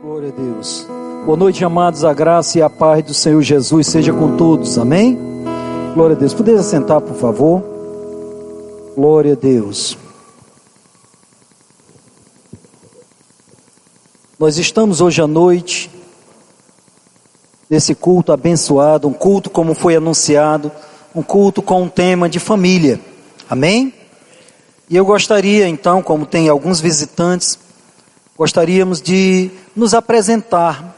Glória a Deus. Boa noite, amados. A graça e a paz do Senhor Jesus seja com todos. Amém? Glória a Deus. Poderia sentar, por favor? Glória a Deus. Nós estamos hoje à noite nesse culto abençoado, um culto como foi anunciado, um culto com um tema de família. Amém? E eu gostaria então, como tem alguns visitantes, gostaríamos de nos apresentar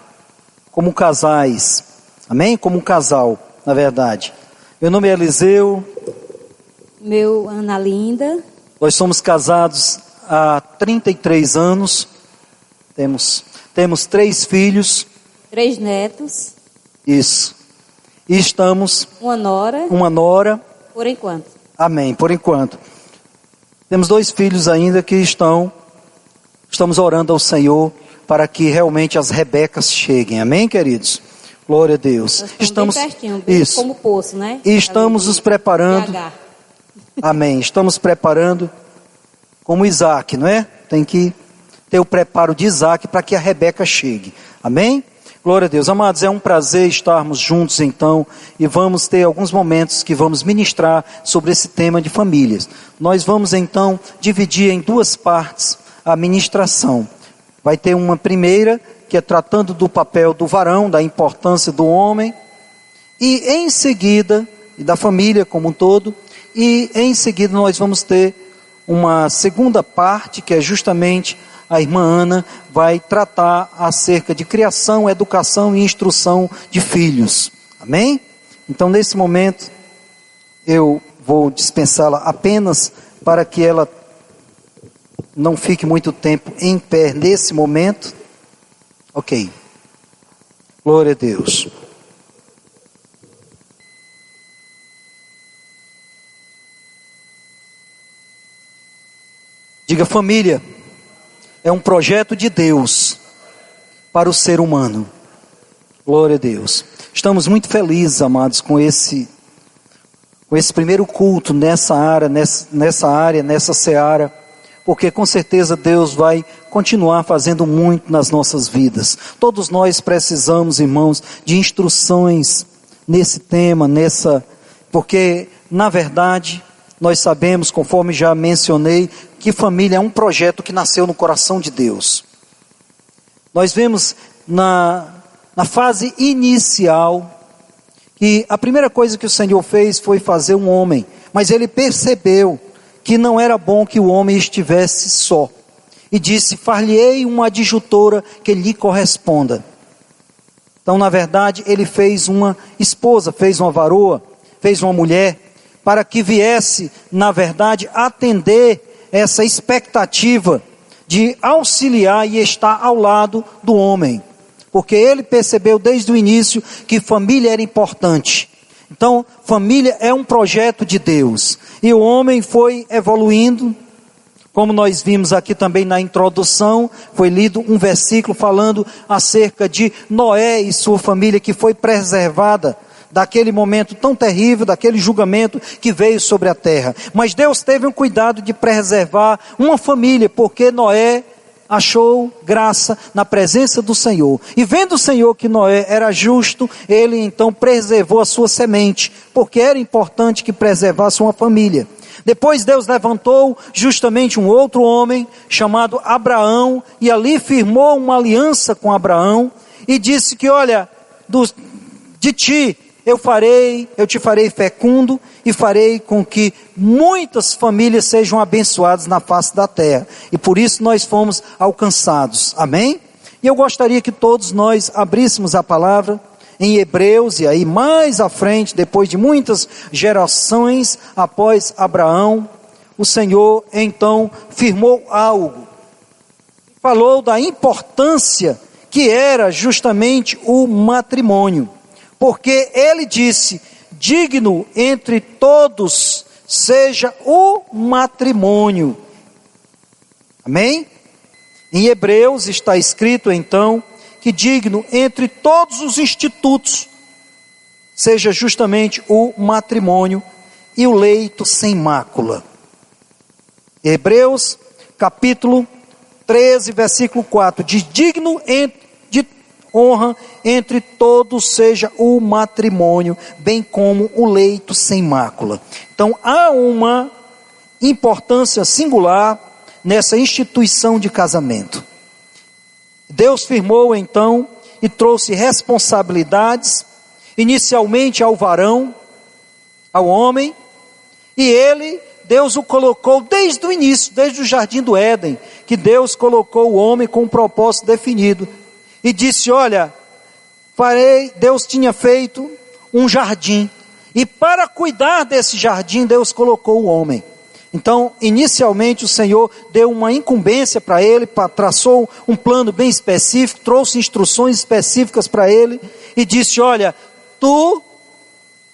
como casais. Amém? Como um casal, na verdade. Meu nome é Eliseu. Meu, Ana Linda. Nós somos casados há 33 anos. Temos 3 filhos. 3 netos. Isso. E estamos... Uma nora. Uma nora. Por enquanto. Amém, por enquanto. Temos 2 filhos ainda que estamos orando ao Senhor para que realmente as Rebecas cheguem. Amém, queridos? Glória a Deus. Estamos bem pertinho, bem isso. Como poço, né? E estamos nos preparando. Amém. Estamos preparando como Isaac, não é? Tem que ter o preparo de Isaac para que a Rebeca chegue. Amém? Glória a Deus. Amados, é um prazer estarmos juntos então, e vamos ter alguns momentos que vamos ministrar sobre esse tema de famílias. Nós vamos então dividir em 2 partes a ministração. Vai ter uma primeira, que é tratando do papel do varão, da importância do homem, e em seguida, e da família como um todo, e em seguida nós vamos ter uma segunda parte, que é justamente a irmã Ana vai tratar acerca de criação, educação e instrução de filhos. Amém? Então nesse momento, eu vou dispensá-la apenas para que ela não fique muito tempo em pé nesse momento. Ok. Glória a Deus. Diga: família é um projeto de Deus para o ser humano. Glória a Deus. Estamos muito felizes, amados, com esse primeiro culto nessa área, nessa seara, porque com certeza Deus vai continuar fazendo muito nas nossas vidas. Todos nós precisamos, irmãos, de instruções nesse tema, porque na verdade nós sabemos, conforme já mencionei, que família é um projeto que nasceu no coração de Deus. Nós vemos na fase inicial que a primeira coisa que o Senhor fez foi fazer um homem, mas Ele percebeu que não era bom que o homem estivesse só, e disse: far-lhe-ei uma adjutora que lhe corresponda. Então na verdade Ele fez uma esposa, fez uma varoa, fez uma mulher, para que viesse na verdade atender essa expectativa de auxiliar e estar ao lado do homem, porque ele percebeu desde o início que família era importante. Então, família é um projeto de Deus, e o homem foi evoluindo, como nós vimos aqui também na introdução, foi lido um versículo falando acerca de Noé e sua família, que foi preservada daquele momento tão terrível, daquele julgamento que veio sobre a terra. Mas Deus teve um cuidado de preservar uma família, porque Noé achou graça na presença do Senhor. E vendo o Senhor que Noé era justo, ele então preservou a sua semente, porque era importante que preservasse uma família. Depois Deus levantou justamente um outro homem, chamado Abraão, e ali firmou uma aliança com Abraão, e disse que: olha, de ti eu te farei fecundo, e farei com que muitas famílias sejam abençoadas na face da terra. E por isso nós fomos alcançados. Amém? E eu gostaria que todos nós abríssemos a palavra em Hebreus, e aí mais à frente, depois de muitas gerações após Abraão, o Senhor então firmou algo. Falou da importância que era justamente o matrimônio. Porque ele disse: digno entre todos seja o matrimônio. Amém? Em Hebreus está escrito então que digno entre todos os institutos seja justamente o matrimônio e o leito sem mácula. Hebreus capítulo 13, versículo 4, diz: digno honra entre todos seja o matrimônio, bem como o leito sem mácula. Então há uma importância singular nessa instituição de casamento. Deus firmou então e trouxe responsabilidades, inicialmente ao varão, ao homem, e Deus o colocou desde o início, desde o jardim do Éden, que Deus colocou o homem com um propósito definido, e disse, olha, Deus tinha feito um jardim, e para cuidar desse jardim, Deus colocou o homem. Então, inicialmente o Senhor deu uma incumbência para ele, traçou um plano bem específico, trouxe instruções específicas para ele, e disse, olha, tu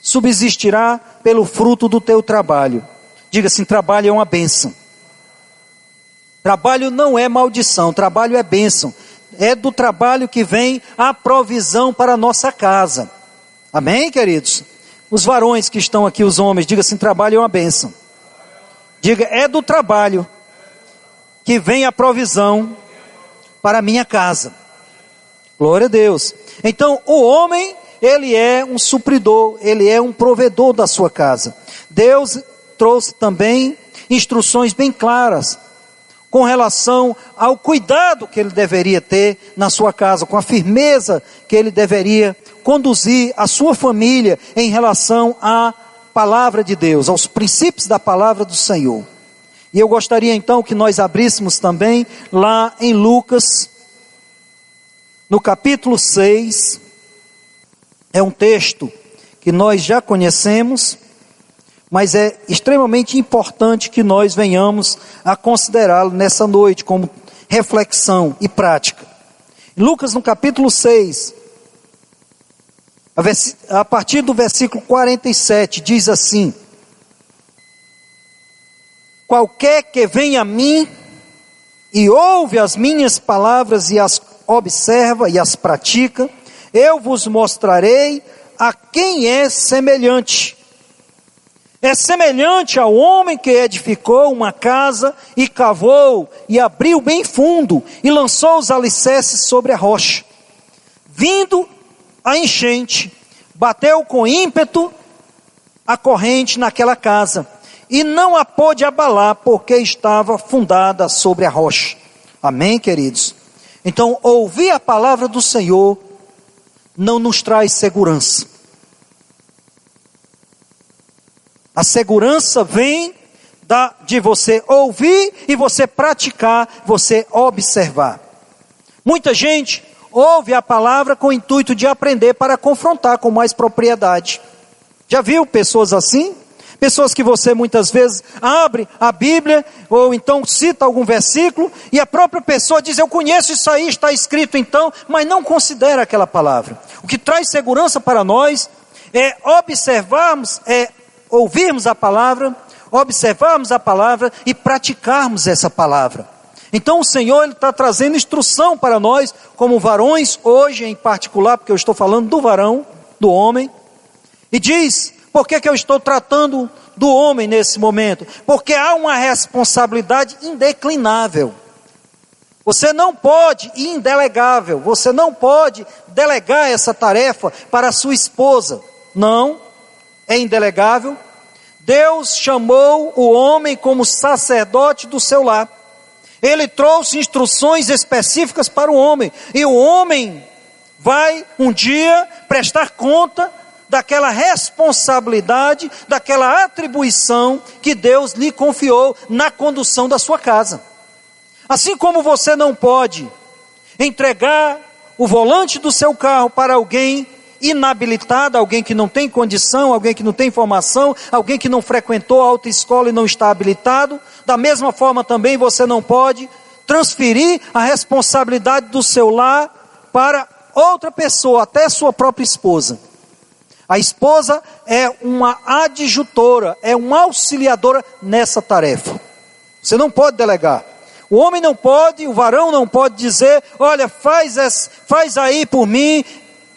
subsistirá pelo fruto do teu trabalho. Diga assim, trabalho é uma bênção. Trabalho não é maldição, trabalho é bênção. É do trabalho que vem a provisão para a nossa casa. Amém, queridos? Os varões que estão aqui, os homens, diga assim, trabalho é uma bênção. Diga, é do trabalho que vem a provisão para a minha casa. Glória a Deus. Então, o homem, ele é um supridor, ele é um provedor da sua casa. Deus trouxe também instruções bem claras com relação ao cuidado que ele deveria ter na sua casa, com a firmeza que ele deveria conduzir a sua família em relação à palavra de Deus, aos princípios da palavra do Senhor. E eu gostaria então que nós abríssemos também lá em Lucas, no capítulo 6, é um texto que nós já conhecemos, mas é extremamente importante que nós venhamos a considerá-lo nessa noite como reflexão e prática. Lucas no capítulo 6, a partir do versículo 47, diz assim: qualquer que vem a mim e ouve as minhas palavras e as observa e as pratica, eu vos mostrarei a quem é semelhante. É semelhante ao homem que edificou uma casa e cavou e abriu bem fundo e lançou os alicerces sobre a rocha. Vindo a enchente, bateu com ímpeto a corrente naquela casa e não a pôde abalar porque estava fundada sobre a rocha. Amém, queridos? Então, ouvir a palavra do Senhor não nos traz segurança. A segurança vem de você ouvir e você praticar, você observar. Muita gente ouve a palavra com o intuito de aprender para confrontar com mais propriedade. Já viu pessoas assim? Pessoas que você muitas vezes abre a Bíblia, ou então cita algum versículo, e a própria pessoa diz, eu conheço isso aí, está escrito então, mas não considera aquela palavra. O que traz segurança para nós é observarmos, ouvirmos a palavra, observarmos a palavra e praticarmos essa palavra. Então o Senhor está trazendo instrução para nós, como varões, hoje em particular, porque eu estou falando do varão, do homem, e diz, por que eu estou tratando do homem nesse momento? Porque há uma responsabilidade indeclinável. Você não pode, indelegável, você não pode delegar essa tarefa para a sua esposa. Não, é indelegável. Deus chamou o homem como sacerdote do seu lar. Ele trouxe instruções específicas para o homem. E o homem vai um dia prestar conta daquela responsabilidade, daquela atribuição que Deus lhe confiou na condução da sua casa. Assim como você não pode entregar o volante do seu carro para alguém inabilitado, alguém que não tem condição, alguém que não tem formação, alguém que não frequentou a autoescola e não está habilitado, da mesma forma também você não pode transferir a responsabilidade do seu lar para outra pessoa, até sua própria esposa. A esposa é uma adjutora, é uma auxiliadora nessa tarefa. Você não pode delegar. O homem não pode, o varão não pode dizer, olha, faz aí por mim,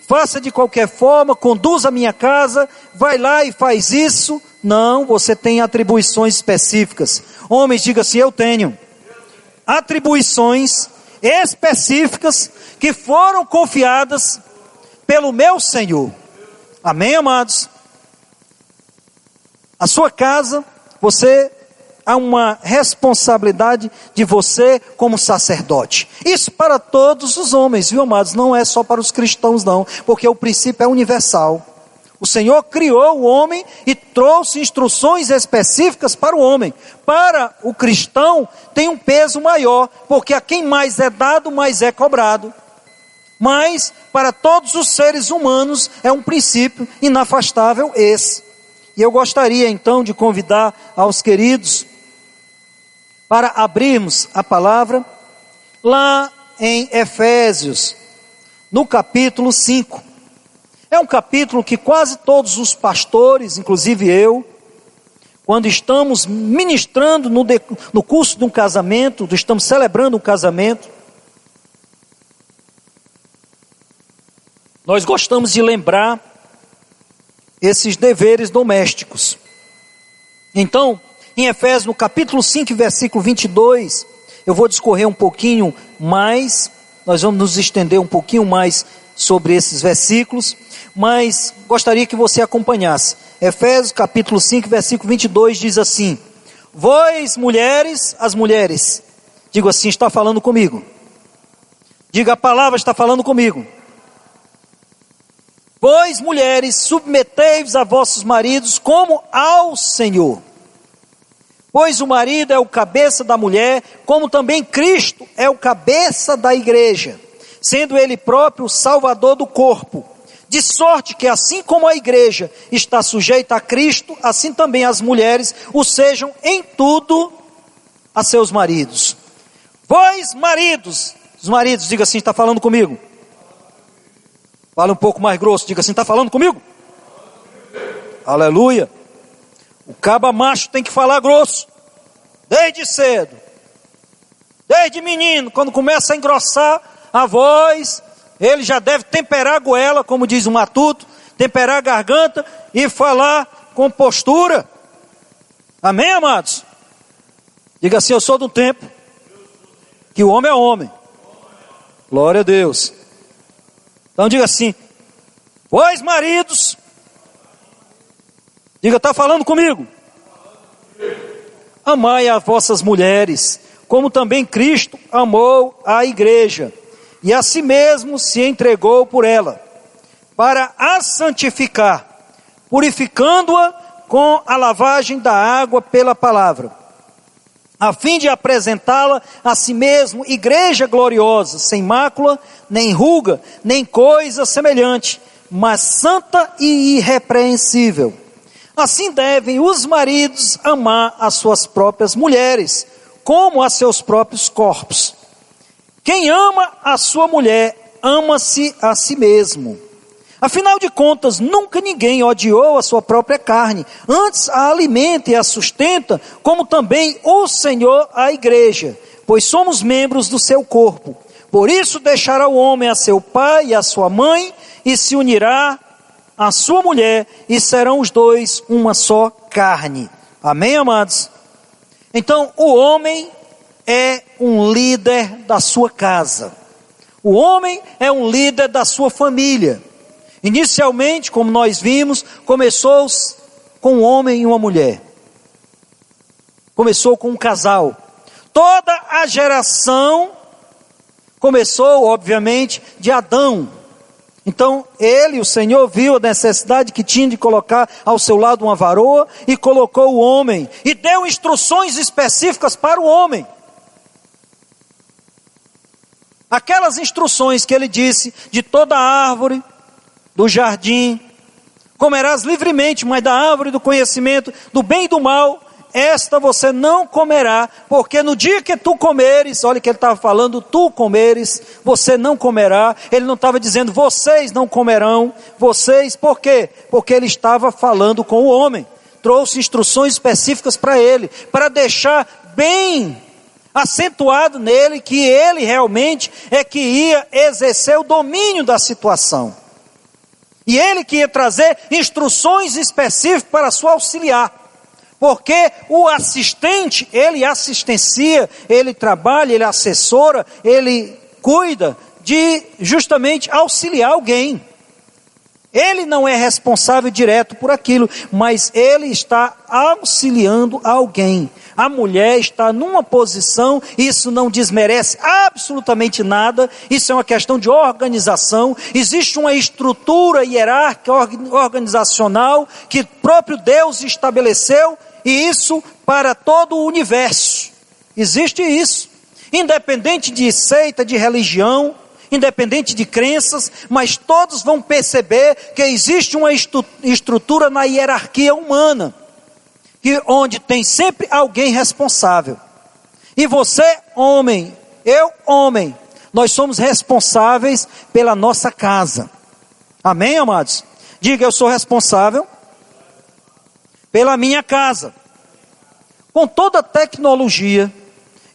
faça de qualquer forma, conduza a minha casa, vai lá e faz isso. Não, você tem atribuições específicas. Homens, diga assim, eu tenho atribuições específicas que foram confiadas pelo meu Senhor. Amém, amados? A sua casa, há uma responsabilidade de você como sacerdote. Isso para todos os homens, viu, amados? Não é só para os cristãos, não, porque o princípio é universal. O Senhor criou o homem e trouxe instruções específicas para o homem. Para o cristão tem um peso maior, porque a quem mais é dado, mais é cobrado. Mas para todos os seres humanos é um princípio inafastável esse. E eu gostaria então de convidar aos queridos para abrirmos a palavra lá em Efésios, no capítulo 5. É um capítulo que quase todos os pastores, inclusive eu, quando estamos ministrando no curso de um casamento, estamos celebrando um casamento, nós gostamos de lembrar esses deveres domésticos. Então, em Efésios, no capítulo 5, versículo 22, eu vou discorrer um pouquinho mais, nós vamos nos estender um pouquinho mais sobre esses versículos, mas gostaria que você acompanhasse. Efésios capítulo 5, versículo 22 diz assim: vós mulheres, as mulheres, digo assim, está falando comigo. Diga, a palavra está falando comigo. Vós mulheres, submetei-vos a vossos maridos como ao Senhor. Pois o marido é o cabeça da mulher, como também Cristo é o cabeça da igreja, sendo ele próprio o salvador do corpo. De sorte que assim como a igreja está sujeita a Cristo, assim também as mulheres o sejam em tudo a seus maridos. Vós maridos, os maridos, diga assim, está falando comigo? Fala um pouco mais grosso, diga assim, está falando comigo? Aleluia. O caba macho tem que falar grosso, desde cedo, desde menino, quando começa a engrossar a voz, ele já deve temperar a goela, como diz o matuto, temperar a garganta e falar com postura. Amém, amados? Diga assim, eu sou do tempo que o homem é homem. Glória a Deus. Então diga assim, vós maridos, diga, está falando comigo? Amai as vossas mulheres, como também Cristo amou a igreja, e a si mesmo se entregou por ela, para a santificar, purificando-a com a lavagem da água pela palavra, a fim de apresentá-la a si mesmo, igreja gloriosa, sem mácula, nem ruga, nem coisa semelhante, mas santa e irrepreensível. Assim devem os maridos amar as suas próprias mulheres, como a seus próprios corpos. Quem ama a sua mulher, ama-se a si mesmo. Afinal de contas, nunca ninguém odiou a sua própria carne, antes a alimenta e a sustenta, como também o Senhor a igreja, pois somos membros do seu corpo. Por isso deixará o homem a seu pai e a sua mãe, e se unirá a sua mulher, e serão os dois uma só carne. Amém, amados? Então, o homem é um líder da sua casa. O homem é um líder da sua família. Inicialmente, como nós vimos, começou com um homem e uma mulher. Começou com um casal. Toda a geração começou, obviamente, de Adão. Então, o Senhor, viu a necessidade que tinha de colocar ao seu lado uma varoa e colocou o homem. E deu instruções específicas para o homem. Aquelas instruções que ele disse, de toda árvore do jardim, comerás livremente, mas da árvore do conhecimento, do bem e do mal, esta você não comerá, porque no dia que tu comeres, olha que ele estava falando, tu comeres, você não comerá. Ele não estava dizendo, vocês não comerão, vocês, por quê? Porque ele estava falando com o homem, trouxe instruções específicas para ele, para deixar bem acentuado nele, que ele realmente é que ia exercer o domínio da situação. E ele que ia trazer instruções específicas para sua auxiliar. Porque o assistente, ele assistencia, ele trabalha, ele assessora, ele cuida de justamente auxiliar alguém. Ele não é responsável direto por aquilo, mas ele está auxiliando alguém. A mulher está numa posição, isso não desmerece absolutamente nada, isso é uma questão de organização. Existe uma estrutura hierárquica organizacional que próprio Deus estabeleceu, e isso para todo o universo. Existe isso, independente de seita, de religião, independente de crenças, mas todos vão perceber que existe uma estrutura na hierarquia humana, onde tem sempre alguém responsável. E você, homem, eu, homem, nós somos responsáveis pela nossa casa. Amém, amados? Diga, eu sou responsável pela minha casa. Com toda a tecnologia,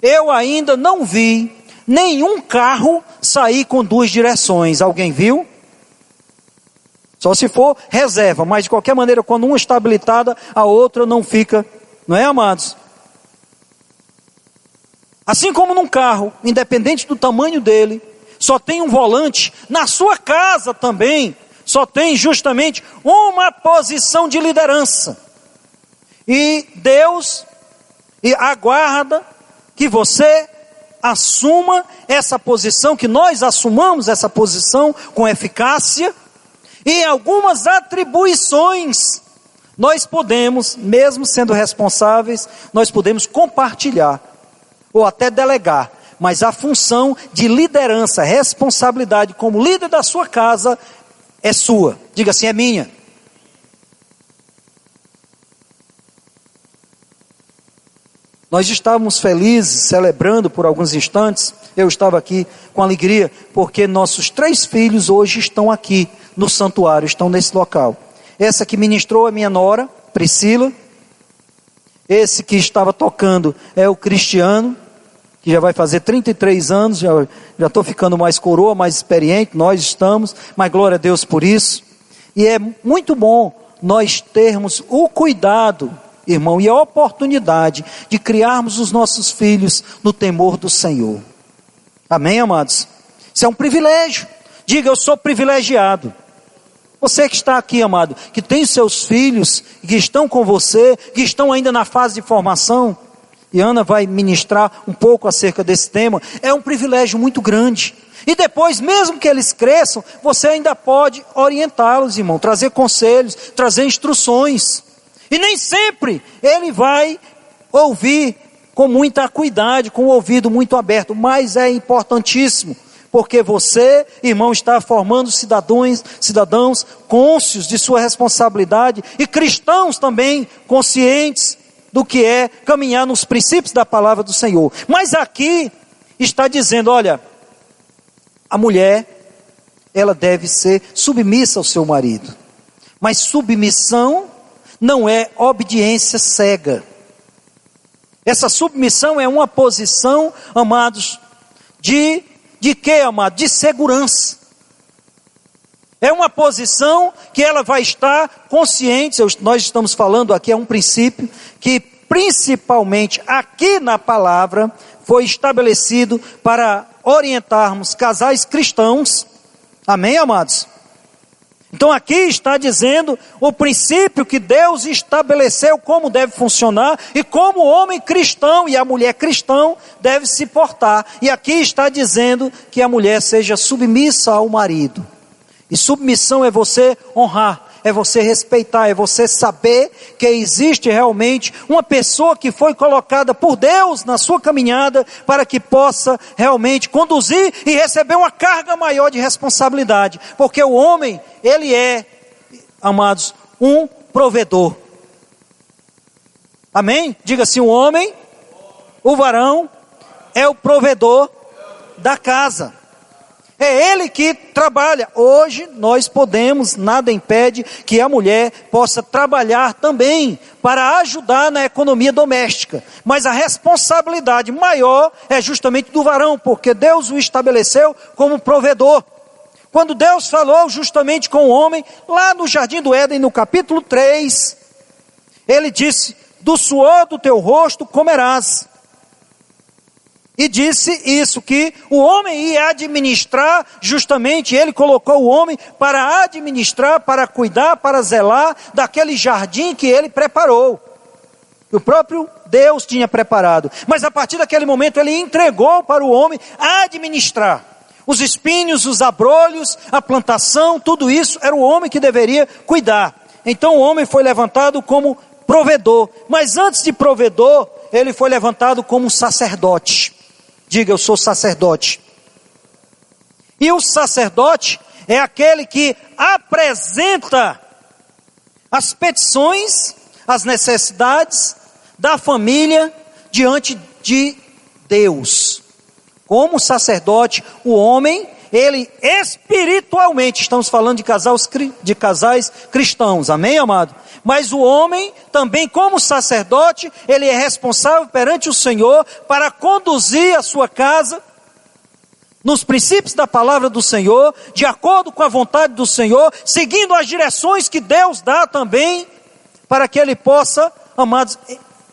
eu ainda não vi nenhum carro sair com 2 direções. Alguém viu? Só se for reserva, mas de qualquer maneira, quando uma está habilitada, a outra não fica, não é, amados? Assim como num carro, independente do tamanho dele, só tem um volante, na sua casa também, só tem justamente uma posição de liderança. E Deus aguarda que você assuma essa posição, que nós assumamos essa posição com eficácia, e algumas atribuições nós podemos, mesmo sendo responsáveis, nós podemos compartilhar, ou até delegar, mas a função de liderança, responsabilidade como líder da sua casa é sua. Diga assim, é minha. Nós estávamos felizes, celebrando por alguns instantes, eu estava aqui com alegria, porque nossos 3 filhos hoje estão aqui no santuário, estão nesse local. Essa que ministrou é minha nora, Priscila. Esse que estava tocando é o Cristiano, que já vai fazer 33 anos, já estou ficando mais coroa, mais experiente, nós estamos, mas glória a Deus por isso. E é muito bom nós termos o cuidado, irmão, e a oportunidade de criarmos os nossos filhos no temor do Senhor. Amém, amados? Isso é um privilégio. Diga, eu sou privilegiado. Você que está aqui, amado, que tem seus filhos, que estão com você, que estão ainda na fase de formação, e Ana vai ministrar um pouco acerca desse tema, é um privilégio muito grande. E depois, mesmo que eles cresçam, você ainda pode orientá-los, irmão, trazer conselhos, trazer instruções. E nem sempre ele vai ouvir com muita acuidade, com o ouvido muito aberto, mas é importantíssimo, porque você, irmão, está formando cidadãos cônscios de sua responsabilidade, e cristãos também conscientes do que é caminhar nos princípios da palavra do Senhor. Mas aqui está dizendo, olha, a mulher, ela deve ser submissa ao seu marido, mas submissão não é obediência cega. Essa submissão é uma posição, amados, de quê, amado? De segurança. É uma posição que ela vai estar consciente, nós estamos falando aqui, é um princípio que principalmente aqui na palavra foi estabelecido para orientarmos casais cristãos. Amém, amados? Então aqui está dizendo o princípio que Deus estabeleceu como deve funcionar e como o homem cristão e a mulher cristão deve se portar. E aqui está dizendo que a mulher seja submissa ao marido. E submissão é você honrar, é você respeitar, é você saber que existe realmente uma pessoa que foi colocada por Deus na sua caminhada para que possa realmente conduzir e receber uma carga maior de responsabilidade. Porque o homem, ele é, amados, um provedor. Amém? Diga assim, o homem, o varão, é o provedor da casa. É ele que trabalha. Hoje nós podemos, nada impede que a mulher possa trabalhar também para ajudar na economia doméstica. Mas a responsabilidade maior é justamente do varão, porque Deus o estabeleceu como provedor. Quando Deus falou justamente com o homem, lá no Jardim do Éden, no capítulo 3, ele disse do suor do teu rosto comerás. E disse isso, que o homem ia administrar, justamente ele colocou o homem para administrar, para cuidar, para zelar daquele jardim que ele preparou. Que o próprio Deus tinha preparado. Mas a partir daquele momento ele entregou para o homem administrar. Os espinhos, os abrolhos, a plantação, tudo isso era o homem que deveria cuidar. Então o homem foi levantado como provedor. Mas antes de provedor, ele foi levantado como sacerdote. Diga, eu sou sacerdote. E o sacerdote é aquele que apresenta as petições, as necessidades da família diante de Deus. Como sacerdote, o homem, ele espiritualmente, estamos falando de casais cristãos, amém, amado? Mas o homem também, como sacerdote, ele é responsável perante o Senhor para conduzir a sua casa nos princípios da palavra do Senhor, de acordo com a vontade do Senhor, seguindo as direções que Deus dá também, para que ele possa, amados,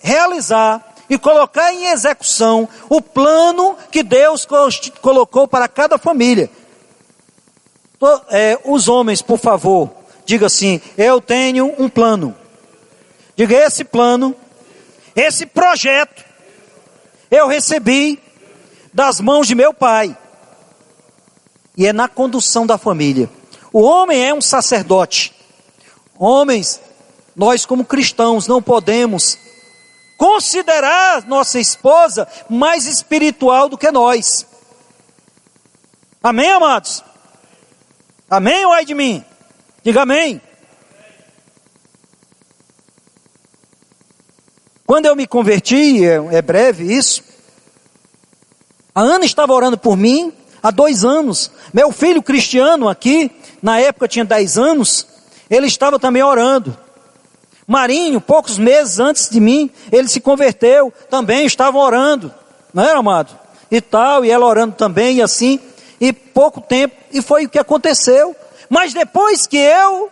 realizar e colocar em execução o plano que Deus colocou para cada família. Os homens, por favor, diga assim, eu tenho um plano. Diga, esse plano, esse projeto, eu recebi das mãos de meu pai. E é na condução da família. O homem é um sacerdote. Homens, nós como cristãos não podemos considerar nossa esposa mais espiritual do que nós. Amém, amados? Amém ou ai de mim? Diga amém. Quando eu me converti, é breve isso, a Ana estava orando por mim há 2 anos. Meu filho Cristiano aqui, na época tinha 10 anos, ele estava também orando. Marinho, poucos meses antes de mim, ele se converteu, também estavam orando, não era, amado? E tal, e ela orando também, e assim, e pouco tempo, e foi o que aconteceu. Mas depois que eu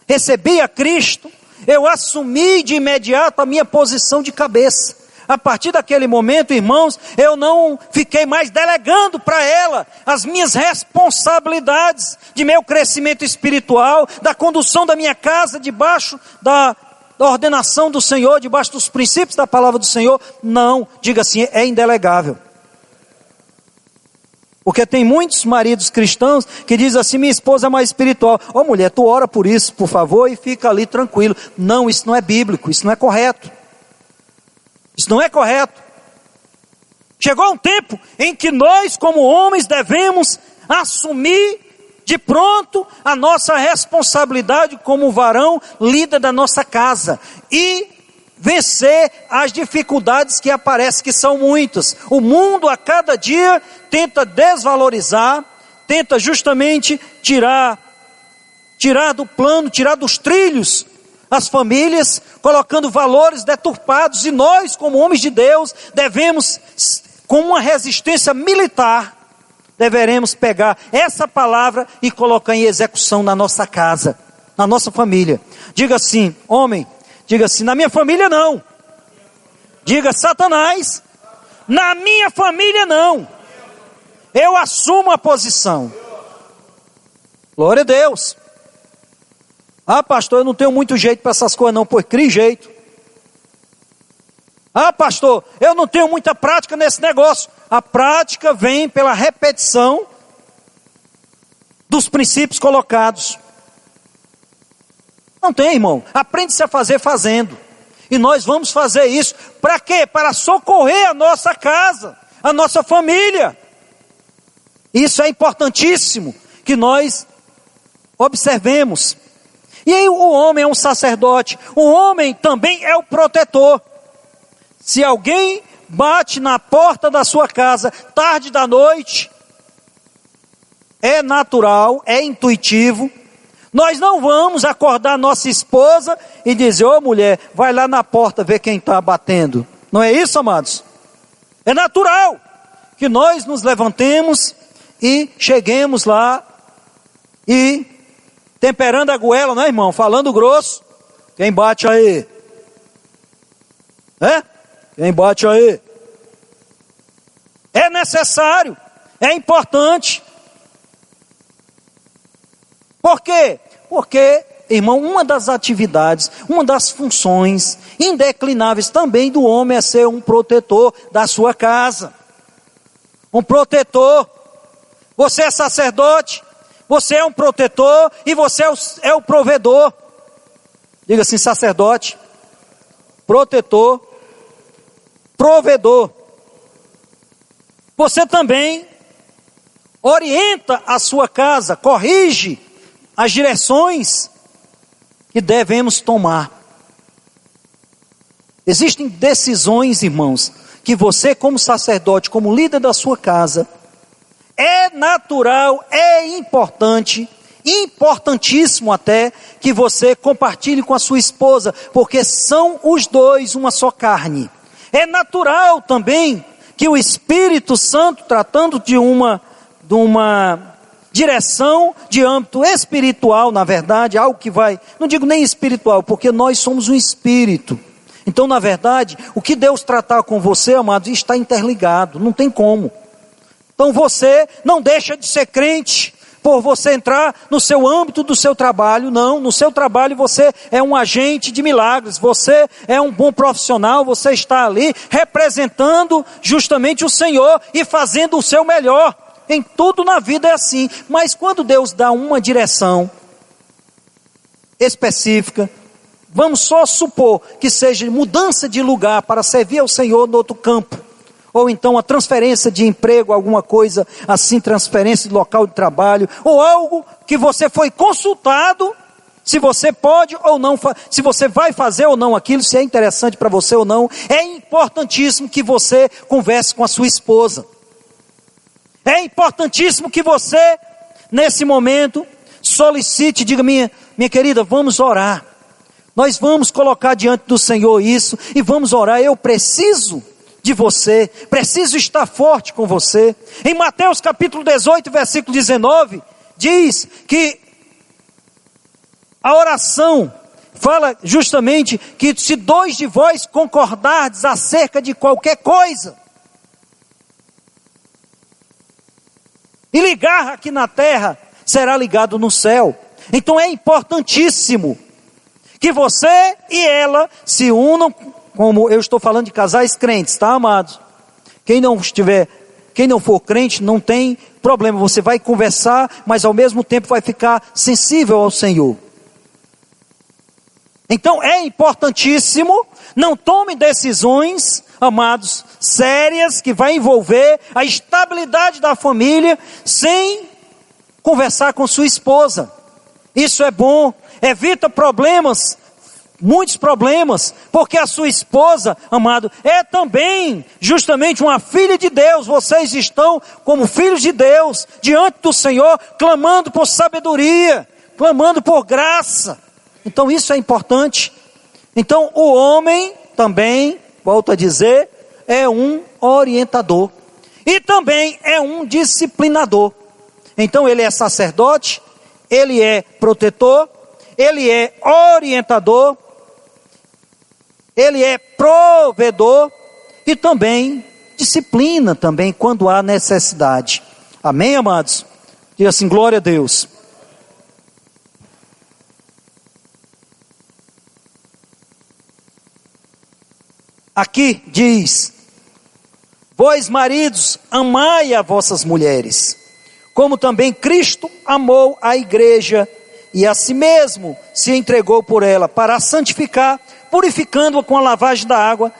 recebi a Cristo, eu assumi de imediato a minha posição de cabeça. A partir daquele momento, irmãos, eu não fiquei mais delegando para ela as minhas responsabilidades de meu crescimento espiritual, da condução da minha casa, debaixo da ordenação do Senhor, debaixo dos princípios da palavra do Senhor. Não, diga assim, é indelegável. Porque tem muitos maridos cristãos que dizem assim, minha esposa é mais espiritual. Ô mulher, tu ora por isso, por favor, e fica ali tranquilo. Não, isso não é bíblico, isso não é correto. Isso não é correto. Chegou um tempo em que nós, como homens, devemos assumir de pronto a nossa responsabilidade como varão, líder da nossa casa. E vencer as dificuldades que aparecem, que são muitas. O mundo a cada dia tenta desvalorizar, tenta justamente tirar do plano, tirar dos trilhos as famílias, colocando valores deturpados, e nós, como homens de Deus, devemos, com uma resistência militar, deveremos pegar essa palavra e colocar em execução na nossa casa, na nossa família. Diga assim, homem, diga assim, na minha família não. Diga, Satanás, na minha família não. Eu assumo a posição. Glória a Deus. Ah, pastor, eu não tenho muito jeito para essas coisas não, pois crie jeito. Ah, pastor, eu não tenho muita prática nesse negócio. A prática vem pela repetição dos princípios colocados. Não tem, irmão. Aprende-se a fazer fazendo. E nós vamos fazer isso. Para quê? Para socorrer a nossa casa, a nossa família. Isso é importantíssimo que nós observemos. E aí o homem é um sacerdote. O homem também é o protetor. Se alguém bate na porta da sua casa tarde da noite, é natural, é intuitivo. Nós não vamos acordar nossa esposa e dizer, ô mulher, vai lá na porta ver quem está batendo. Não é isso, amados? É natural que nós nos levantemos e cheguemos lá e temperando a goela, não é, irmão? Falando grosso, quem bate aí? Quem bate aí? É necessário, é importante. Por quê? Porque, irmão, uma das atividades, uma das funções indeclináveis também do homem é ser um protetor da sua casa. Um protetor. Você é sacerdote, você é um protetor e você é o provedor. Diga assim: sacerdote, protetor, provedor. Você também orienta a sua casa, corrige as direções que devemos tomar. Existem decisões, irmãos, que você, como sacerdote, como líder da sua casa, é natural, é importante, importantíssimo até, que você compartilhe com a sua esposa, porque são os dois uma só carne. É natural também que o Espírito Santo, tratando de uma direção de âmbito espiritual, na verdade, algo que vai, não digo nem espiritual, porque nós somos um espírito. Então, na verdade, o que Deus tratar com você, amados, está interligado, não tem como. Então você não deixa de ser crente por você entrar no seu âmbito do seu trabalho, não. No seu trabalho você é um agente de milagres, você é um bom profissional, você está ali representando justamente o Senhor e fazendo o seu melhor. Em tudo na vida é assim, mas quando Deus dá uma direção específica, vamos só supor que seja mudança de lugar para servir ao Senhor no outro campo, ou então a transferência de emprego, alguma coisa assim, transferência de local de trabalho, ou algo que você foi consultado, se você pode ou não, se você vai fazer ou não aquilo, se é interessante para você ou não. É importantíssimo que você converse com a sua esposa. É importantíssimo que você, nesse momento, solicite, diga: minha querida, vamos orar. Nós vamos colocar diante do Senhor isso e vamos orar. Eu preciso de você, preciso estar forte com você. Em Mateus capítulo 18, versículo 19, diz que a oração fala justamente que se dois de vós concordardes acerca de qualquer coisa, e ligar aqui na terra, será ligado no céu. Então é importantíssimo que você e ela se unam, como eu estou falando de casais crentes, tá, amados? Quem não for crente, não tem problema, você vai conversar, mas ao mesmo tempo vai ficar sensível ao Senhor. Então é importantíssimo, não tome decisões, amados, sérias, que vai envolver a estabilidade da família, sem conversar com sua esposa. Isso é bom, evita problemas, muitos problemas, porque a sua esposa, amado, é também justamente uma filha de Deus. Vocês estão como filhos de Deus, diante do Senhor, clamando por sabedoria, clamando por graça. Então isso é importante. Então o homem também, volto a dizer, é um orientador e também é um disciplinador. Então ele é sacerdote, ele é protetor, ele é orientador, ele é provedor e também disciplina também quando há necessidade. Amém, amados? Diga assim: glória a Deus. Aqui diz: vós maridos, amai as vossas mulheres, como também Cristo amou a igreja e a si mesmo se entregou por ela, para a santificar, purificando-a com a lavagem da água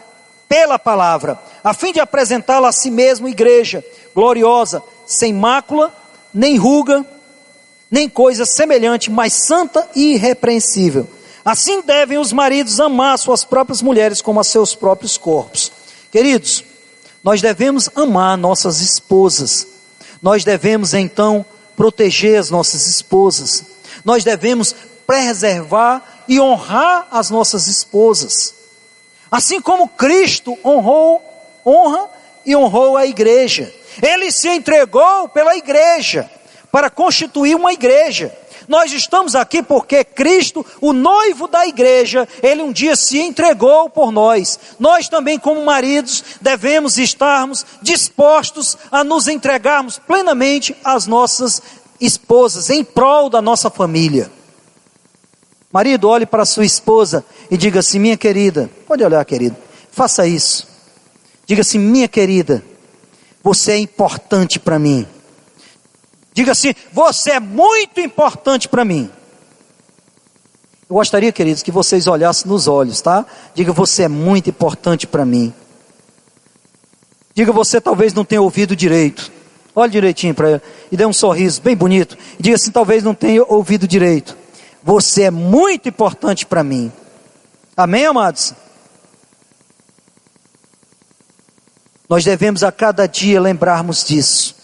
pela palavra, a fim de apresentá-la a si mesmo igreja gloriosa, sem mácula, nem ruga, nem coisa semelhante, mas santa e irrepreensível. Assim devem os maridos amar suas próprias mulheres como a seus próprios corpos. Queridos, nós devemos amar nossas esposas. Nós devemos então proteger as nossas esposas. Nós devemos preservar e honrar as nossas esposas. Assim como Cristo honra e honrou a igreja. Ele se entregou pela igreja, para constituir uma igreja. Nós estamos aqui porque Cristo, o noivo da igreja, Ele um dia se entregou por nós. Nós também, como maridos, devemos estarmos dispostos a nos entregarmos plenamente às nossas esposas, em prol da nossa família. Marido, olhe para a sua esposa e diga assim: minha querida, pode olhar, querido, faça isso. Diga assim: minha querida, você é importante para mim. Diga assim: você é muito importante para mim. Eu gostaria, queridos, que vocês olhassem nos olhos, tá? Diga: você é muito importante para mim. Diga: você talvez não tenha ouvido direito. Olhe direitinho para ela e dê um sorriso bem bonito. E diga assim: talvez não tenha ouvido direito. Você é muito importante para mim. Amém, amados? Nós devemos a cada dia lembrarmos disso.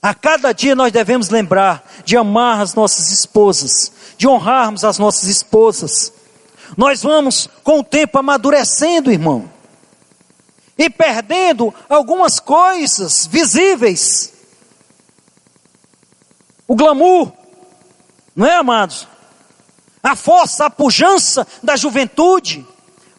A cada dia nós devemos lembrar de amar as nossas esposas, de honrarmos as nossas esposas. Nós vamos com o tempo amadurecendo, irmão, e perdendo algumas coisas visíveis. O glamour, não é, amados? A força, a pujança da juventude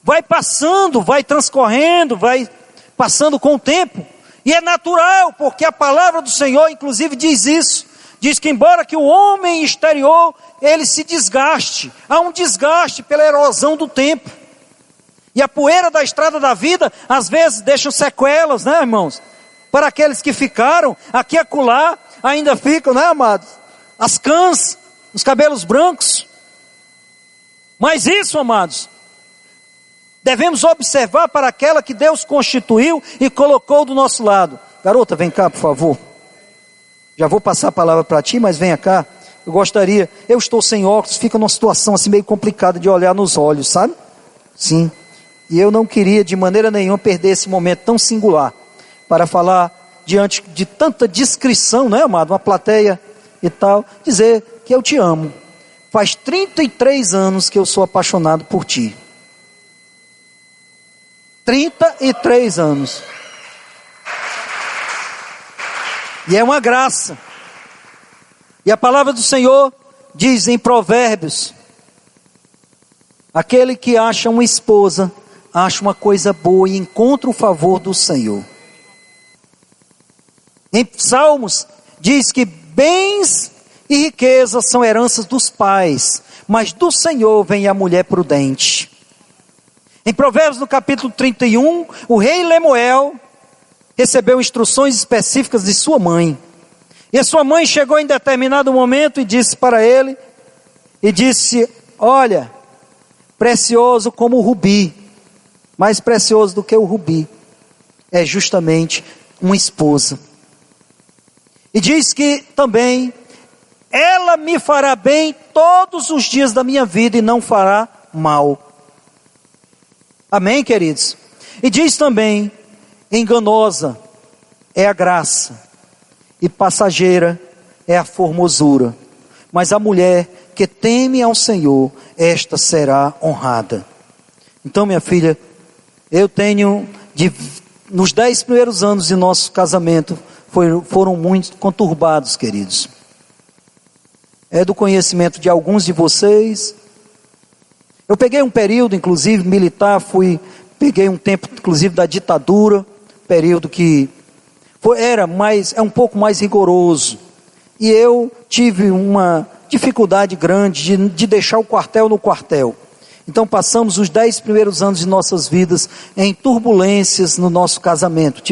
vai passando, vai transcorrendo, vai passando com o tempo. E é natural, porque a palavra do Senhor inclusive diz isso. Diz que embora que o homem exterior, ele se desgaste, há um desgaste pela erosão do tempo. E a poeira da estrada da vida, às vezes deixam sequelas, né, irmãos? Para aqueles que ficaram, aqui e acolá, ainda ficam, né, amados? As cãs, os cabelos brancos. Mas isso, amados, devemos observar para aquela que Deus constituiu e colocou do nosso lado. Garota, vem cá, por favor. Já vou passar a palavra para ti, mas venha cá. Eu estou sem óculos, fica numa situação assim meio complicada de olhar nos olhos, sabe? Sim. E eu não queria de maneira nenhuma perder esse momento tão singular para falar diante de tanta discrição, não é, amado? Uma plateia e tal, dizer que eu te amo. Faz 33 anos que eu sou apaixonado por ti. 33 anos. E é uma graça. E a palavra do Senhor diz em Provérbios: aquele que acha uma esposa, acha uma coisa boa e encontra o favor do Senhor. Em Salmos diz que bens e riquezas são heranças dos pais, mas do Senhor vem a mulher prudente. Em Provérbios, no capítulo 31, o rei Lemuel recebeu instruções específicas de sua mãe. E a sua mãe chegou em determinado momento e disse para ele, olha, precioso como o rubi, mais precioso do que o rubi, é justamente uma esposa. E diz que também, ela me fará bem todos os dias da minha vida e não fará mal. Amém, queridos? E diz também, enganosa é a graça e passageira é a formosura, mas a mulher que teme ao Senhor, esta será honrada. Então, minha filha, eu tenho, nos 10 primeiros anos de nosso casamento, foram muito conturbados, queridos. É do conhecimento de alguns de vocês. Eu peguei um período, inclusive, militar, peguei um tempo, inclusive, da ditadura, período que é um pouco mais rigoroso. E eu tive uma dificuldade grande de deixar o quartel no quartel. Então passamos os 10 primeiros anos de nossas vidas em turbulências no nosso casamento.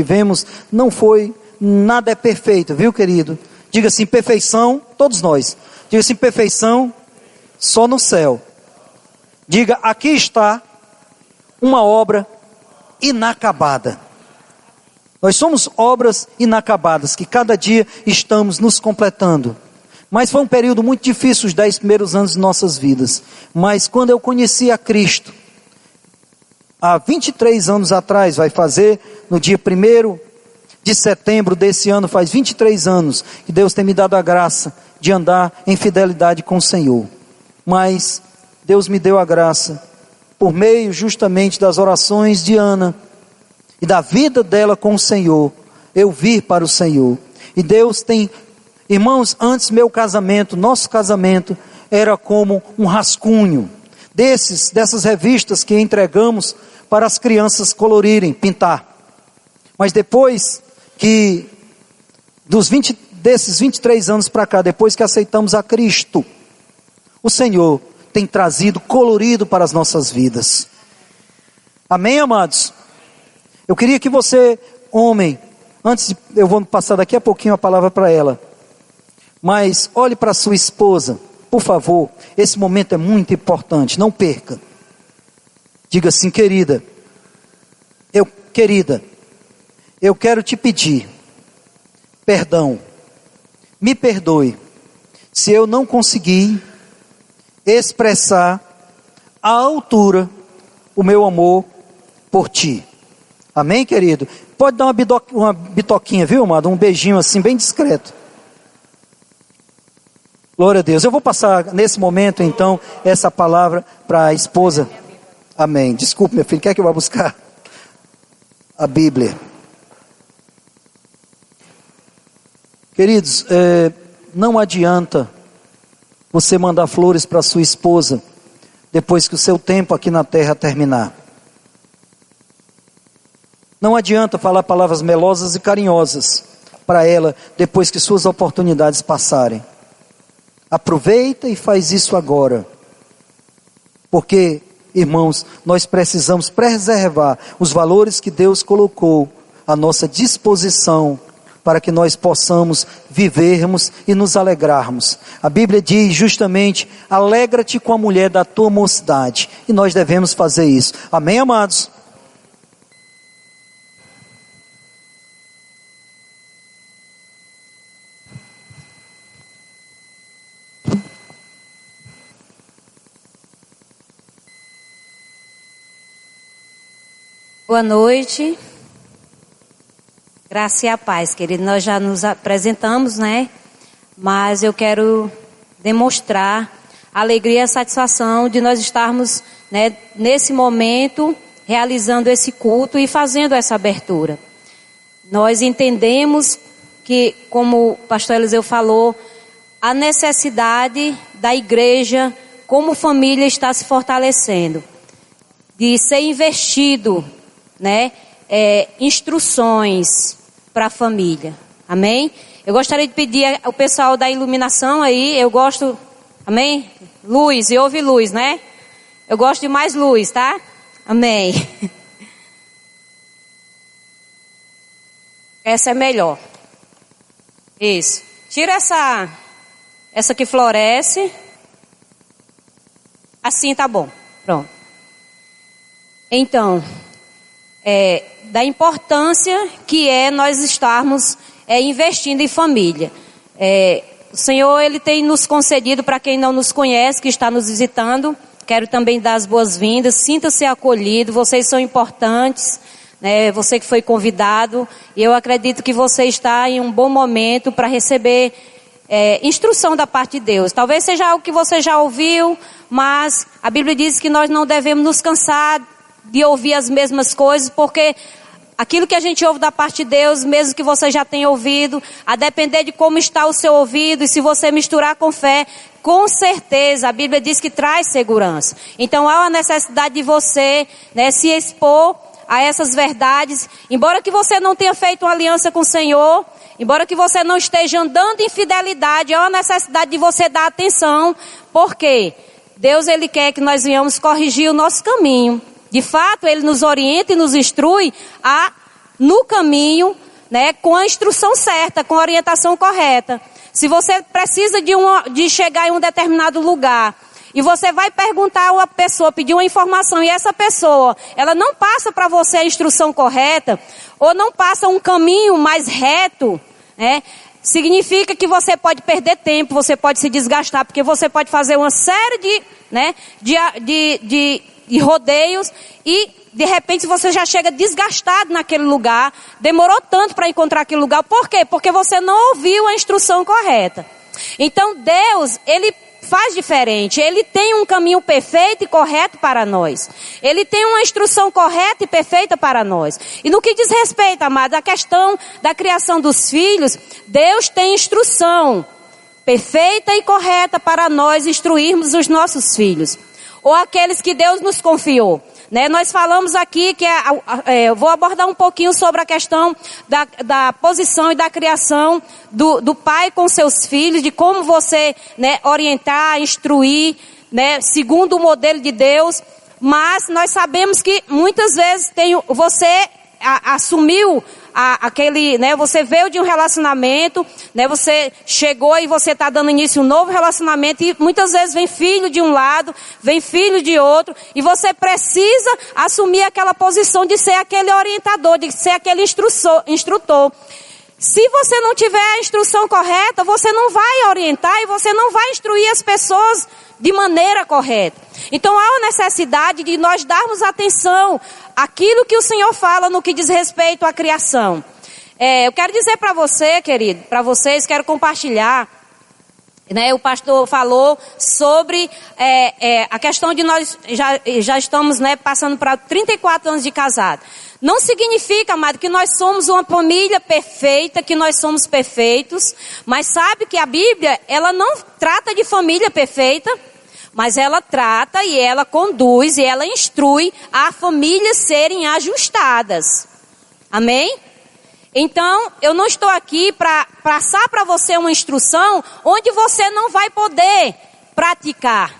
Nada é perfeito, viu, querido? Diga assim, perfeição, todos nós. Diga assim, perfeição, só no céu. Diga, aqui está uma obra inacabada. Nós somos obras inacabadas, que cada dia estamos nos completando. Mas foi um período muito difícil, os 10 primeiros anos de nossas vidas. Mas quando eu conheci a Cristo, há 23 anos atrás, vai fazer, no dia 1º de setembro desse ano, faz 23 anos, que Deus tem me dado a graça de andar em fidelidade com o Senhor. Mas Deus me deu a graça, por meio justamente das orações de Ana, e da vida dela com o Senhor, eu vir para o Senhor. E Deus tem Irmãos, antes meu casamento, nosso casamento, era como um rascunho dessas revistas que entregamos para as crianças colorirem, pintar. Mas depois que, desses 23 anos para cá, depois que aceitamos a Cristo, o Senhor tem trazido colorido para as nossas vidas. Amém, amados? Eu queria que você, homem, eu vou passar daqui a pouquinho a palavra para ela, mas olhe para sua esposa, por favor, esse momento é muito importante, não perca. Diga assim: querida, eu quero te pedir perdão, me perdoe, se eu não conseguir expressar à altura o meu amor por ti. Amém, querido? Pode dar uma bitoquinha, viu, amado? Um beijinho assim, bem discreto. Glória a Deus. Eu vou passar nesse momento, então, essa palavra para a esposa. Amém. Desculpe, meu filho, quer que eu vá buscar a Bíblia? Queridos, não adianta você mandar flores para sua esposa depois que o seu tempo aqui na terra terminar. Não adianta falar palavras melosas e carinhosas para ela depois que suas oportunidades passarem. Aproveita e faz isso agora. Porque, irmãos, nós precisamos preservar os valores que Deus colocou à nossa disposição para que nós possamos vivermos e nos alegrarmos. A Bíblia diz justamente: alegra-te com a mulher da tua mocidade. E nós devemos fazer isso. Amém, amados? Boa noite, graça e a paz, querido. Nós já nos apresentamos, né? Mas eu quero demonstrar a alegria e a satisfação de nós estarmos, né, nesse momento, realizando esse culto e fazendo essa abertura. Nós entendemos que, como o pastor Eliseu falou, a necessidade da igreja, como família, está se fortalecendo, de ser investido, né, instruções para a família. Amém? Eu gostaria de pedir ao pessoal da iluminação aí, eu gosto, amém? Luz, e houve luz, né? Eu gosto de mais luz, tá? Amém. Essa é melhor. Isso. Tira essa que floresce. Assim tá bom. Pronto. Então, da importância que é nós estarmos investindo em família. O Senhor, Ele tem nos concedido, para quem não nos conhece, que está nos visitando, quero também dar as boas-vindas, sinta-se acolhido, vocês são importantes, né? Você que foi convidado, e eu acredito que você está em um bom momento para receber instrução da parte de Deus. Talvez seja algo que você já ouviu, mas a Bíblia diz que nós não devemos nos cansar de ouvir as mesmas coisas, porque aquilo que a gente ouve da parte de Deus, mesmo que você já tenha ouvido, a depender de como está o seu ouvido, e se você misturar com fé, com certeza a Bíblia diz que traz segurança. Então há uma necessidade de você, né, se expor a essas verdades, embora que você não tenha feito uma aliança com o Senhor, embora que você não esteja andando em fidelidade, há uma necessidade de você dar atenção, porque Deus, Ele quer que nós venhamos corrigir o nosso caminho. De fato, Ele nos orienta e nos instrui no caminho, né, com a instrução certa, com a orientação correta. Se você precisa de chegar em um determinado lugar, e você vai perguntar a uma pessoa, pedir uma informação, e essa pessoa, ela não passa para você a instrução correta, ou não passa um caminho mais reto, né, significa que você pode perder tempo, você pode se desgastar, porque você pode fazer uma série de rodeios, e de repente você já chega desgastado naquele lugar, demorou tanto para encontrar aquele lugar. Por quê? Porque você não ouviu a instrução correta. Então Deus, Ele faz diferente. Ele tem um caminho perfeito e correto para nós. Ele tem uma instrução correta e perfeita para nós. E no que diz respeito, amados, à questão da criação dos filhos, Deus tem instrução perfeita e correta para nós instruirmos os nossos filhos, ou aqueles que Deus nos confiou. Nós falamos aqui que eu vou abordar um pouquinho sobre a questão da posição e da criação do pai com seus filhos, de como você orientar, instruir, segundo o modelo de Deus. Mas nós sabemos que muitas vezes você assumiu você veio de um relacionamento, você chegou e você está dando início a um novo relacionamento, e muitas vezes vem filho de um lado, vem filho de outro, e você precisa assumir aquela posição de ser aquele orientador, de ser aquele instrutor. Se você não tiver a instrução correta, você não vai orientar e você não vai instruir as pessoas de maneira correta. Então há uma necessidade de nós darmos atenção àquilo que o Senhor fala no que diz respeito à criação. Eu quero dizer para você, querido, para vocês, quero compartilhar, o pastor falou sobre a questão de nós já estamos passando para 34 anos de casado. Não significa, amado, que nós somos uma família perfeita, que nós somos perfeitos, mas sabe que a Bíblia, ela não trata de família perfeita, mas ela trata e ela conduz e ela instrui a famílias serem ajustadas. Amém? Então, eu não estou aqui para passar para você uma instrução onde você não vai poder praticar.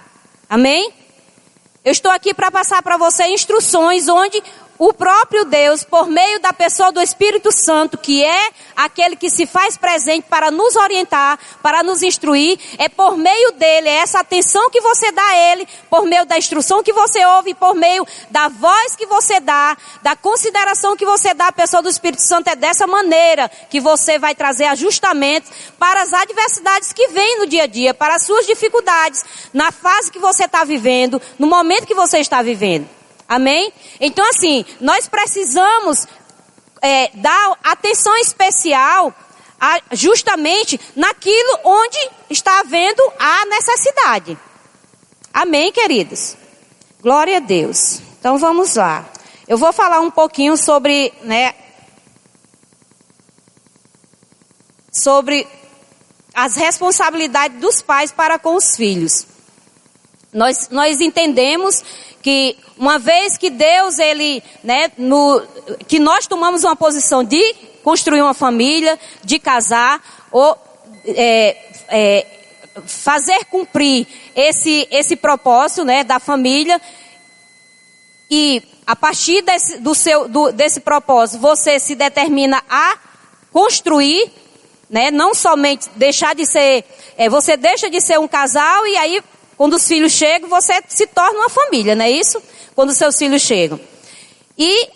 Amém? Eu estou aqui para passar para você instruções onde o próprio Deus, por meio da pessoa do Espírito Santo, que é aquele que se faz presente para nos orientar, para nos instruir, é por meio dele, é essa atenção que você dá a ele, por meio da instrução que você ouve, por meio da voz que você dá, da consideração que você dá à pessoa do Espírito Santo, é dessa maneira que você vai trazer ajustamentos para as adversidades que vêm no dia a dia, para as suas dificuldades, na fase que você está vivendo, no momento que você está vivendo. Amém? Então assim, nós precisamos dar atenção especial justamente naquilo onde está havendo a necessidade. Amém, queridos? Glória a Deus. Então vamos lá. Eu vou falar um pouquinho sobre, sobre as responsabilidades dos pais para com os filhos. Nós entendemos que uma vez que Deus, que nós tomamos uma posição de construir uma família, de casar, ou fazer cumprir esse propósito, da família, e a partir desse propósito, você se determina a construir, não somente deixar de ser, você deixa de ser um casal e aí, quando os filhos chegam, você se torna uma família, não é isso? Quando os seus filhos chegam. E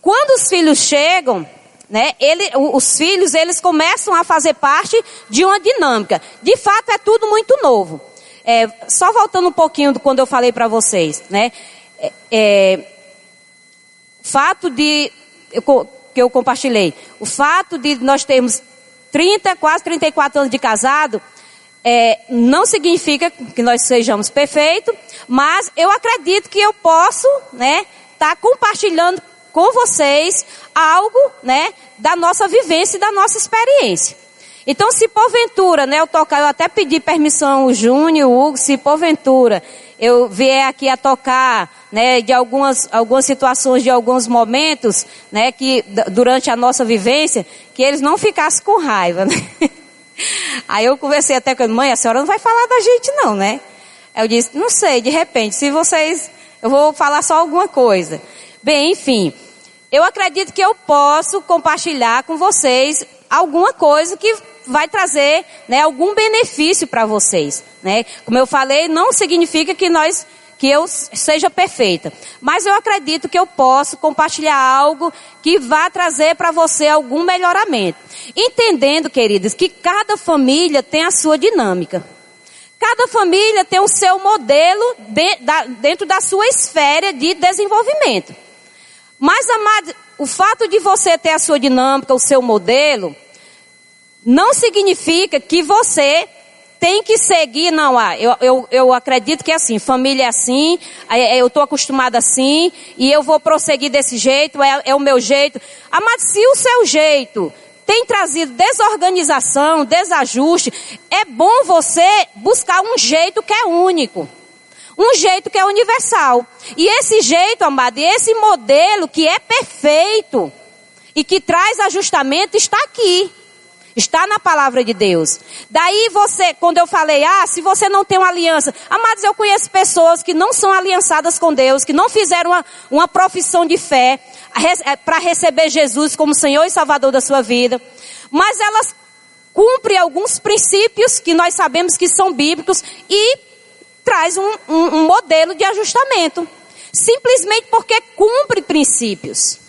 quando os filhos chegam, os filhos, eles começam a fazer parte de uma dinâmica. De fato, é tudo muito novo. Só voltando um pouquinho do quando eu falei para vocês, fato que eu compartilhei. O fato de nós termos quase 34 anos de casado, não significa que nós sejamos perfeitos, mas eu acredito que eu posso, estar compartilhando com vocês algo, da nossa vivência e da nossa experiência. Então, se porventura, eu até pedi permissão ao Júnior, o Hugo, se porventura eu vier aqui a tocar, de algumas situações, de alguns momentos, que durante a nossa vivência, que eles não ficassem com raiva, Aí eu conversei até com a mãe, a senhora não vai falar da gente não, Eu disse, não sei, de repente, eu vou falar só alguma coisa. Bem, enfim, eu acredito que eu posso compartilhar com vocês alguma coisa que vai trazer, algum benefício para vocês, Como eu falei, não significa que eu seja perfeita, mas eu acredito que eu posso compartilhar algo que vai trazer para você algum melhoramento. Entendendo, queridos, que cada família tem a sua dinâmica. Cada família tem o seu modelo dentro da sua esfera de desenvolvimento. Mas, amado, o fato de você ter a sua dinâmica, o seu modelo, não significa que você tem que seguir, não, eu acredito que é assim, família é assim, eu estou acostumada assim, e eu vou prosseguir desse jeito, é o meu jeito. Mas se o seu jeito tem trazido desorganização, desajuste, é bom você buscar um jeito que é único. Um jeito que é universal. E esse jeito, amado, e esse modelo que é perfeito e que traz ajustamento está aqui. Está na palavra de Deus. Daí você, quando eu falei, se você não tem uma aliança. Amados, eu conheço pessoas que não são aliançadas com Deus, que não fizeram uma profissão de fé para receber Jesus como Senhor e Salvador da sua vida. Mas elas cumprem alguns princípios que nós sabemos que são bíblicos e traz um modelo de ajustamento. Simplesmente porque cumpre princípios.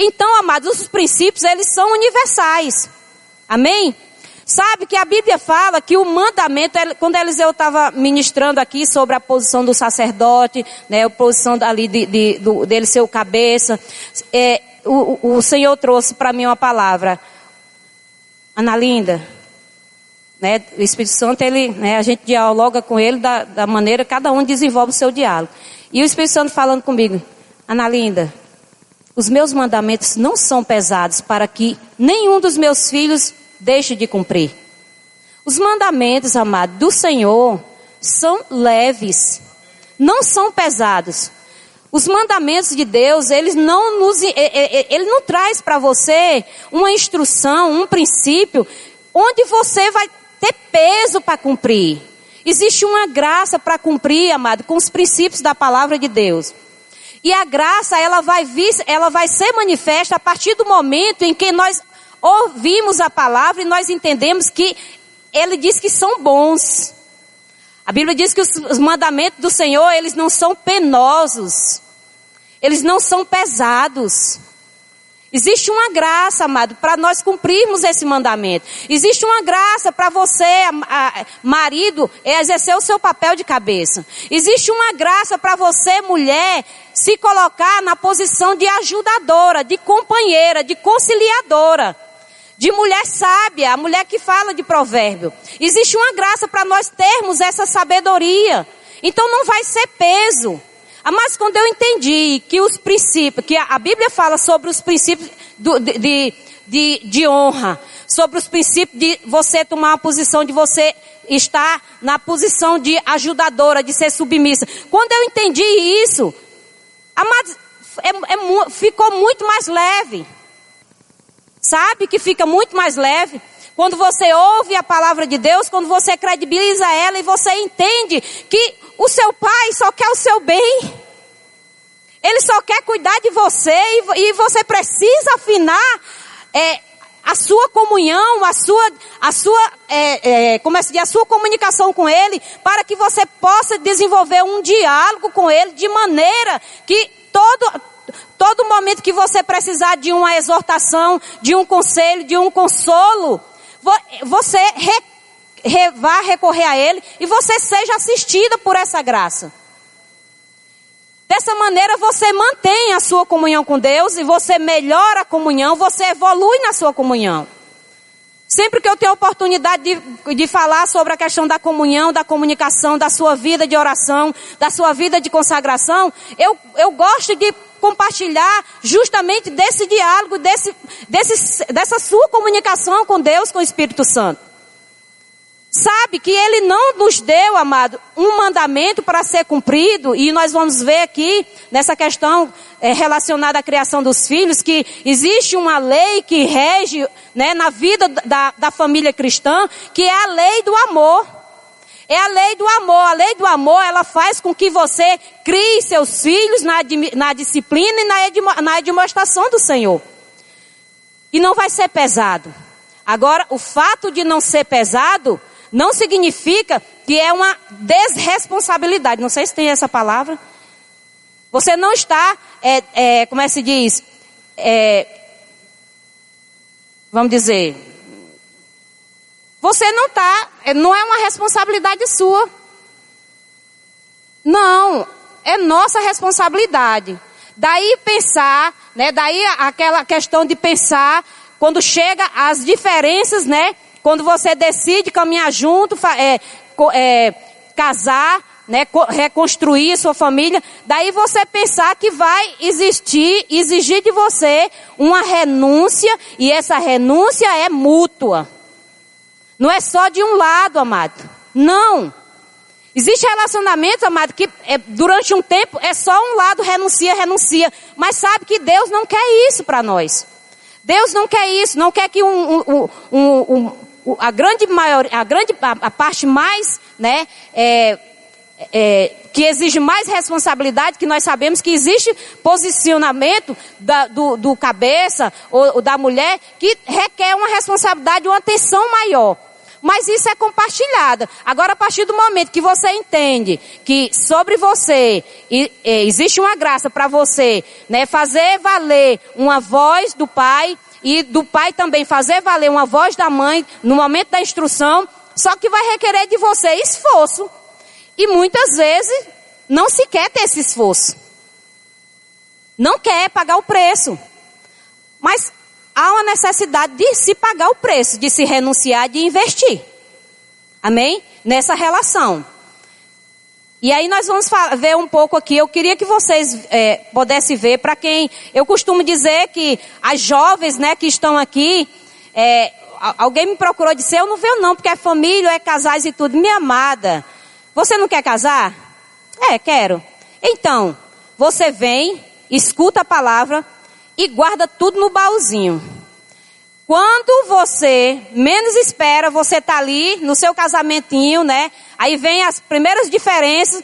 Então, amados, os princípios, eles são universais. Amém? Sabe que a Bíblia fala que o mandamento, quando Eliseu estava ministrando aqui sobre a posição do sacerdote, né, a posição ali dele ser o cabeça, o Senhor trouxe para mim uma palavra. Ana Linda, né, o Espírito Santo, a gente dialoga com ele da maneira, cada um desenvolve o seu diálogo. E o Espírito Santo falando comigo, Ana Linda, os meus mandamentos não são pesados para que nenhum dos meus filhos deixe de cumprir. Os mandamentos, amado, do Senhor são leves, não são pesados. Os mandamentos de Deus, ele não traz para você uma instrução, um princípio, onde você vai ter peso para cumprir. Existe uma graça para cumprir, amado, com os princípios da palavra de Deus. E a graça, ela vai ser manifesta a partir do momento em que nós ouvimos a palavra e nós entendemos que ele diz que são bons. A Bíblia diz que os mandamentos do Senhor, eles não são penosos. Eles não são pesados. Existe uma graça, amado, para nós cumprirmos esse mandamento. Existe uma graça para você, marido, exercer o seu papel de cabeça. Existe uma graça para você, mulher, se colocar na posição de ajudadora, de companheira, de conciliadora, de mulher sábia, a mulher que fala de provérbio. Existe uma graça para nós termos essa sabedoria. Então não vai ser peso. Mas quando eu entendi que os princípios, que a Bíblia fala sobre os princípios de honra, sobre os princípios de você tomar uma posição, de você estar na posição de ajudadora, de ser submissa. Quando eu entendi isso, amados, ficou muito mais leve. Sabe que fica muito mais leve? Quando você ouve a palavra de Deus, quando você credibiliza ela e você entende que o seu pai só quer o seu bem. Ele só quer cuidar de você e você precisa afinar a sua comunhão, a sua comunicação com ele, para que você possa desenvolver um diálogo com ele de maneira que todo momento que você precisar de uma exortação, de um conselho, de um consolo, você vá recorrer a ele e você seja assistida por essa graça. Dessa maneira você mantém a sua comunhão com Deus e você melhora a comunhão, você evolui na sua comunhão. Sempre que eu tenho a oportunidade de falar sobre a questão da comunhão, da comunicação, da sua vida de oração, da sua vida de consagração, eu gosto de compartilhar justamente desse diálogo, dessa sua comunicação com Deus, com o Espírito Santo. Sabe que ele não nos deu, amado, um mandamento para ser cumprido, e nós vamos ver aqui, nessa questão relacionada à criação dos filhos, que existe uma lei que rege, né, na vida da família cristã, que é a lei do amor. É a lei do amor. A lei do amor, ela faz com que você crie seus filhos na disciplina e na admoestação do Senhor. E não vai ser pesado. Agora, o fato de não ser pesado não significa que é uma desresponsabilidade. Não sei se tem essa palavra. Você não está, como é que se diz? Vamos dizer, você não é uma responsabilidade sua. Não, é nossa responsabilidade. Daí pensar, né? Daí aquela questão de pensar, quando chega as diferenças, né? Quando você decide caminhar junto, casar, né, reconstruir sua família, daí você pensar que vai exigir de você uma renúncia, e essa renúncia é mútua. Não é só de um lado, amado. Não. Existe relacionamento, amado, que durante um tempo é só um lado renuncia. Mas sabe que Deus não quer isso para nós. Deus não quer isso. Não quer que a parte mais, né, que exige mais responsabilidade, que nós sabemos que existe posicionamento do cabeça ou da mulher que requer uma responsabilidade, uma atenção maior. Mas isso é compartilhado. Agora, a partir do momento que você entende que sobre você existe uma graça para você, né, fazer valer uma voz do pai, e do pai também fazer valer uma voz da mãe no momento da instrução, só que vai requerer de você esforço. E muitas vezes não se quer ter esse esforço. Não quer pagar o preço. Mas há uma necessidade de se pagar o preço, de se renunciar, de investir. Amém? Nessa relação. E aí nós vamos ver um pouco aqui. Eu queria que vocês pudessem ver, para quem... Eu costumo dizer que as jovens, né, que estão aqui... alguém me procurou e disse, eu não vejo não, porque é família, é casais e tudo. Minha amada, você não quer casar? Quero. Então, você vem, escuta a palavra e guarda tudo no baúzinho. Quando você menos espera, você tá ali no seu casamentinho, né? Aí vem as primeiras diferenças,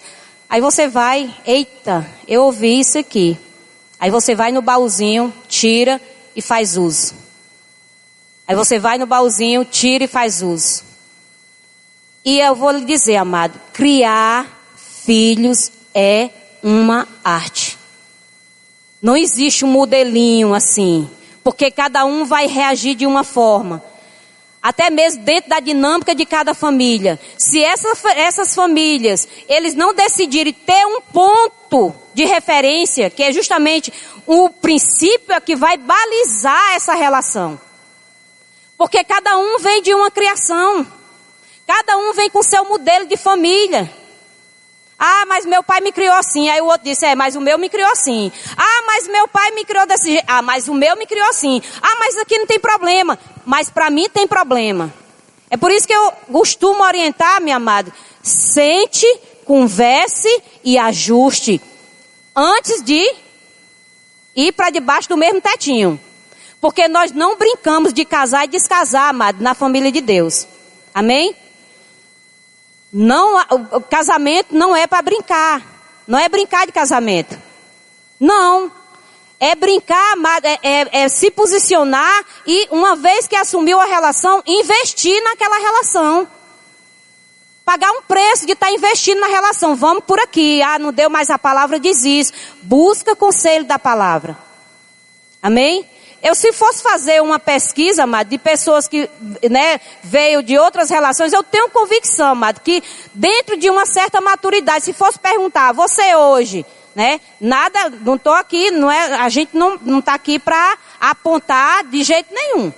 aí você vai, eita, eu ouvi isso aqui. Aí você vai no baúzinho, tira e faz uso. Aí você vai no baúzinho, tira e faz uso. E eu vou lhe dizer, amado, criar filhos é uma arte. Não existe um modelinho assim, porque cada um vai reagir de uma forma. Até mesmo dentro da dinâmica de cada família. Se essas famílias, eles não decidirem ter um ponto de referência, que é justamente o princípio que vai balizar essa relação. Porque cada um vem de uma criação. Cada um vem com seu modelo de família. Ah, mas meu pai me criou assim. Aí o outro disse, mas o meu me criou assim. Ah, mas meu pai me criou desse jeito. Ah, mas o meu me criou assim. Ah, mas aqui não tem problema. Mas para mim tem problema. É por isso que eu costumo orientar, minha amada. Sente, converse e ajuste. Antes de ir para debaixo do mesmo tetinho. Porque nós não brincamos de casar e descasar, amado, na família de Deus. Amém? Não, o casamento não é para brincar. Não é brincar de casamento. Não. É brincar, é se posicionar e uma vez que assumiu a relação, investir naquela relação. Pagar um preço de estar investindo na relação. Vamos por aqui. Ah, não deu mais a palavra, diz isso. Busca conselho da palavra. Amém? Se fosse fazer uma pesquisa, amado, de pessoas que, né, veio de outras relações, eu tenho convicção, amado, que dentro de uma certa maturidade, se fosse perguntar, você hoje, né, nada, não estou aqui, não é, a gente não está aqui para apontar de jeito nenhum,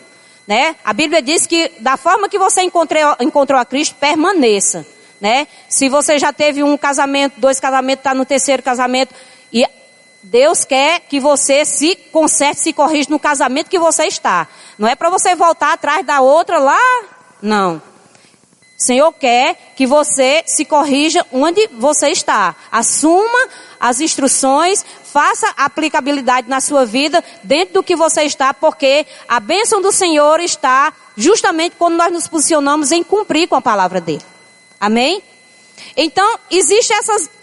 né? A Bíblia diz que da forma que você encontrou a Cristo, permaneça, né? Se você já teve um casamento, 2 casamentos, está no 3º casamento, e Deus quer que você se conserte, se corrija no casamento que você está. Não é para você voltar atrás da outra lá, não. O Senhor quer que você se corrija onde você está. Assuma as instruções, faça a aplicabilidade na sua vida dentro do que você está, porque a bênção do Senhor está justamente quando nós nos posicionamos em cumprir com a palavra dele. Amém? Então, existem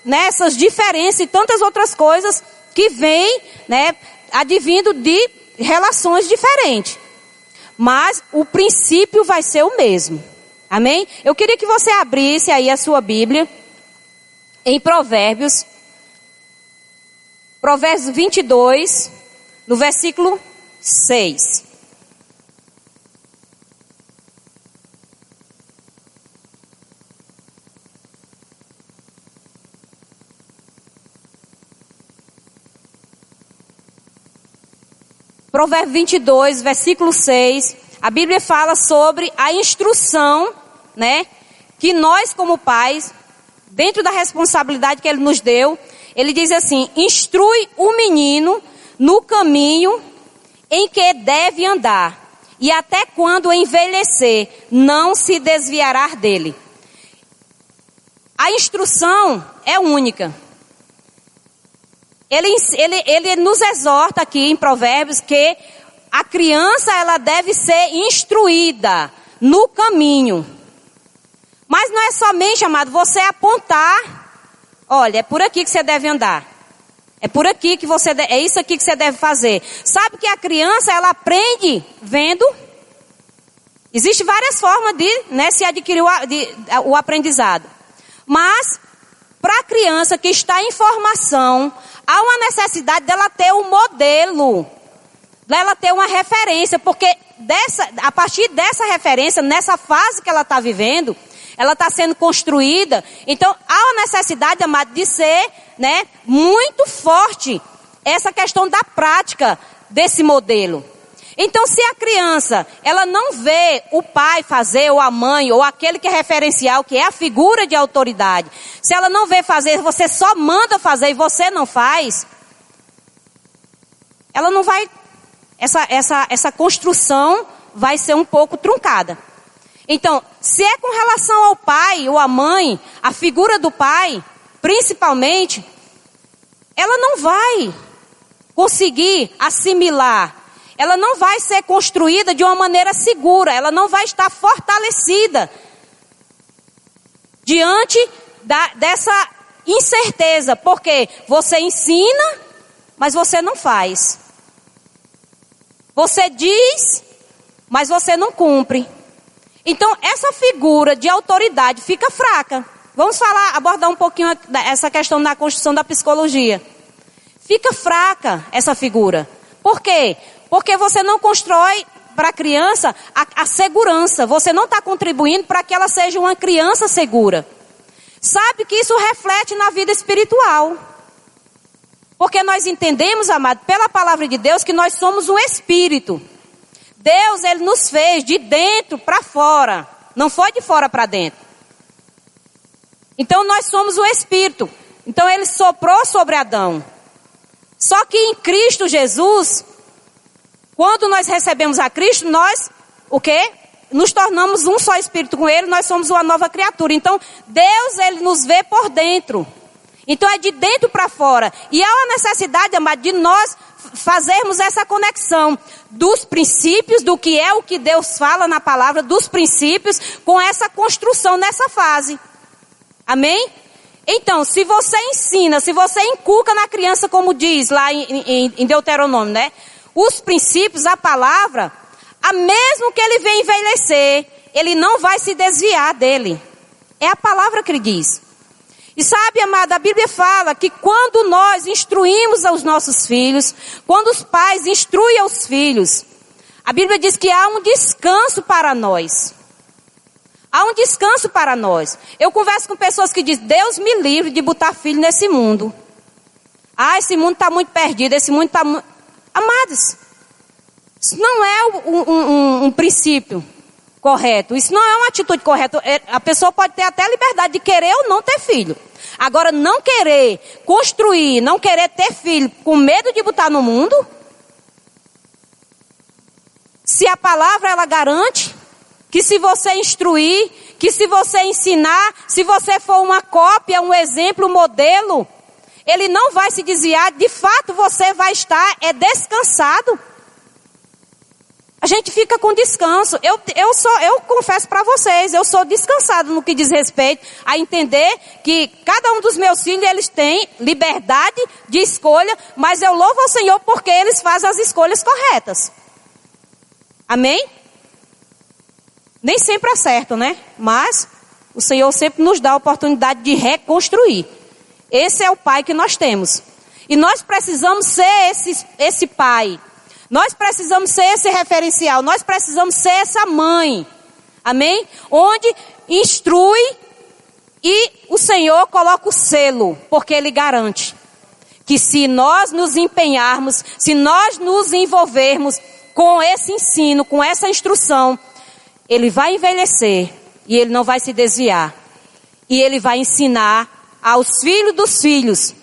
essas diferenças e tantas outras coisas que vem, né, advindo de relações diferentes. Mas o princípio vai ser o mesmo. Amém? Eu queria que você abrisse aí a sua Bíblia em Provérbios. Provérbios 22, no versículo 6. Provérbios 22, versículo 6, a Bíblia fala sobre a instrução, né? Que nós como pais, dentro da responsabilidade que Ele nos deu, Ele diz assim: instrui o menino no caminho em que deve andar, e até quando envelhecer, não se desviará dele. A instrução é única. Ele nos exorta aqui em Provérbios que a criança ela deve ser instruída no caminho. Mas não é somente, amado, você apontar, olha, é por aqui que você deve andar. É por aqui que é isso aqui que você deve fazer. Sabe que a criança ela aprende vendo. Existem várias formas de, né, se adquirir o aprendizado. Mas para a criança que está em formação, há uma necessidade dela ter um modelo, dela ter uma referência, porque a partir dessa referência, nessa fase que ela está vivendo, ela está sendo construída. Então há uma necessidade, amado, de ser, né, muito forte essa questão da prática desse modelo. Então, se a criança, ela não vê o pai fazer, ou a mãe, ou aquele que é referencial, que é a figura de autoridade, se ela não vê fazer, você só manda fazer e você não faz, ela não vai, essa construção vai ser um pouco truncada. Então, se é com relação ao pai ou à mãe, a figura do pai, principalmente, ela não vai conseguir assimilar. Ela não vai ser construída de uma maneira segura. Ela não vai estar fortalecida diante dessa incerteza. Porque você ensina, mas você não faz. Você diz, mas você não cumpre. Então, essa figura de autoridade fica fraca. Vamos abordar um pouquinho essa questão da construção da psicologia. Fica fraca essa figura. Por quê? Porque você não constrói para a criança a segurança. Você não está contribuindo para que ela seja uma criança segura. Sabe que isso reflete na vida espiritual. Porque nós entendemos, amado, pela palavra de Deus, que nós somos um espírito. Deus, Ele nos fez de dentro para fora. Não foi de fora para dentro. Então nós somos o espírito. Então Ele soprou sobre Adão. Só que em Cristo Jesus, quando nós recebemos a Cristo, nós, o quê? Nos tornamos um só espírito com Ele, nós somos uma nova criatura. Então, Deus, Ele nos vê por dentro. Então, é de dentro para fora. E há uma necessidade, amado, de nós fazermos essa conexão dos princípios, do que é o que Deus fala na palavra, dos princípios, com essa construção nessa fase. Amém? Então, se você ensina, se você inculca na criança, como diz lá em Deuteronômio, né? Os princípios, a palavra, mesmo que ele venha envelhecer, ele não vai se desviar dele. É a palavra que ele diz. E sabe, amada, a Bíblia fala que quando nós instruímos os nossos filhos, quando os pais instruem os filhos, a Bíblia diz que há um descanso para nós. Há um descanso para nós. Eu converso com pessoas que dizem: Deus me livre de botar filho nesse mundo. Esse mundo está muito perdido, esse mundo está muito... Amados, isso não é um princípio correto. Isso não é uma atitude correta. A pessoa pode ter até a liberdade de querer ou não ter filho. Agora, não querer construir, não querer ter filho com medo de botar no mundo, se a palavra ela garante que se você instruir, que se você ensinar, se você for uma cópia, um exemplo, um modelo, ele não vai se desviar, de fato você vai estar descansado. A gente fica com descanso. Eu confesso para vocês, eu sou descansado no que diz respeito a entender que cada um dos meus filhos, eles têm liberdade de escolha, mas eu louvo ao Senhor porque eles fazem as escolhas corretas. Amém? Nem sempre acertam, né? Mas o Senhor sempre nos dá a oportunidade de reconstruir. Esse é o pai que nós temos. E nós precisamos ser esse pai. Nós precisamos ser esse referencial. Nós precisamos ser essa mãe. Amém? Onde instrui e o Senhor coloca o selo. Porque Ele garante que se nós nos empenharmos, se nós nos envolvermos com esse ensino, com essa instrução, ele vai envelhecer e ele não vai se desviar. E ele vai ensinar aos filhos dos filhos.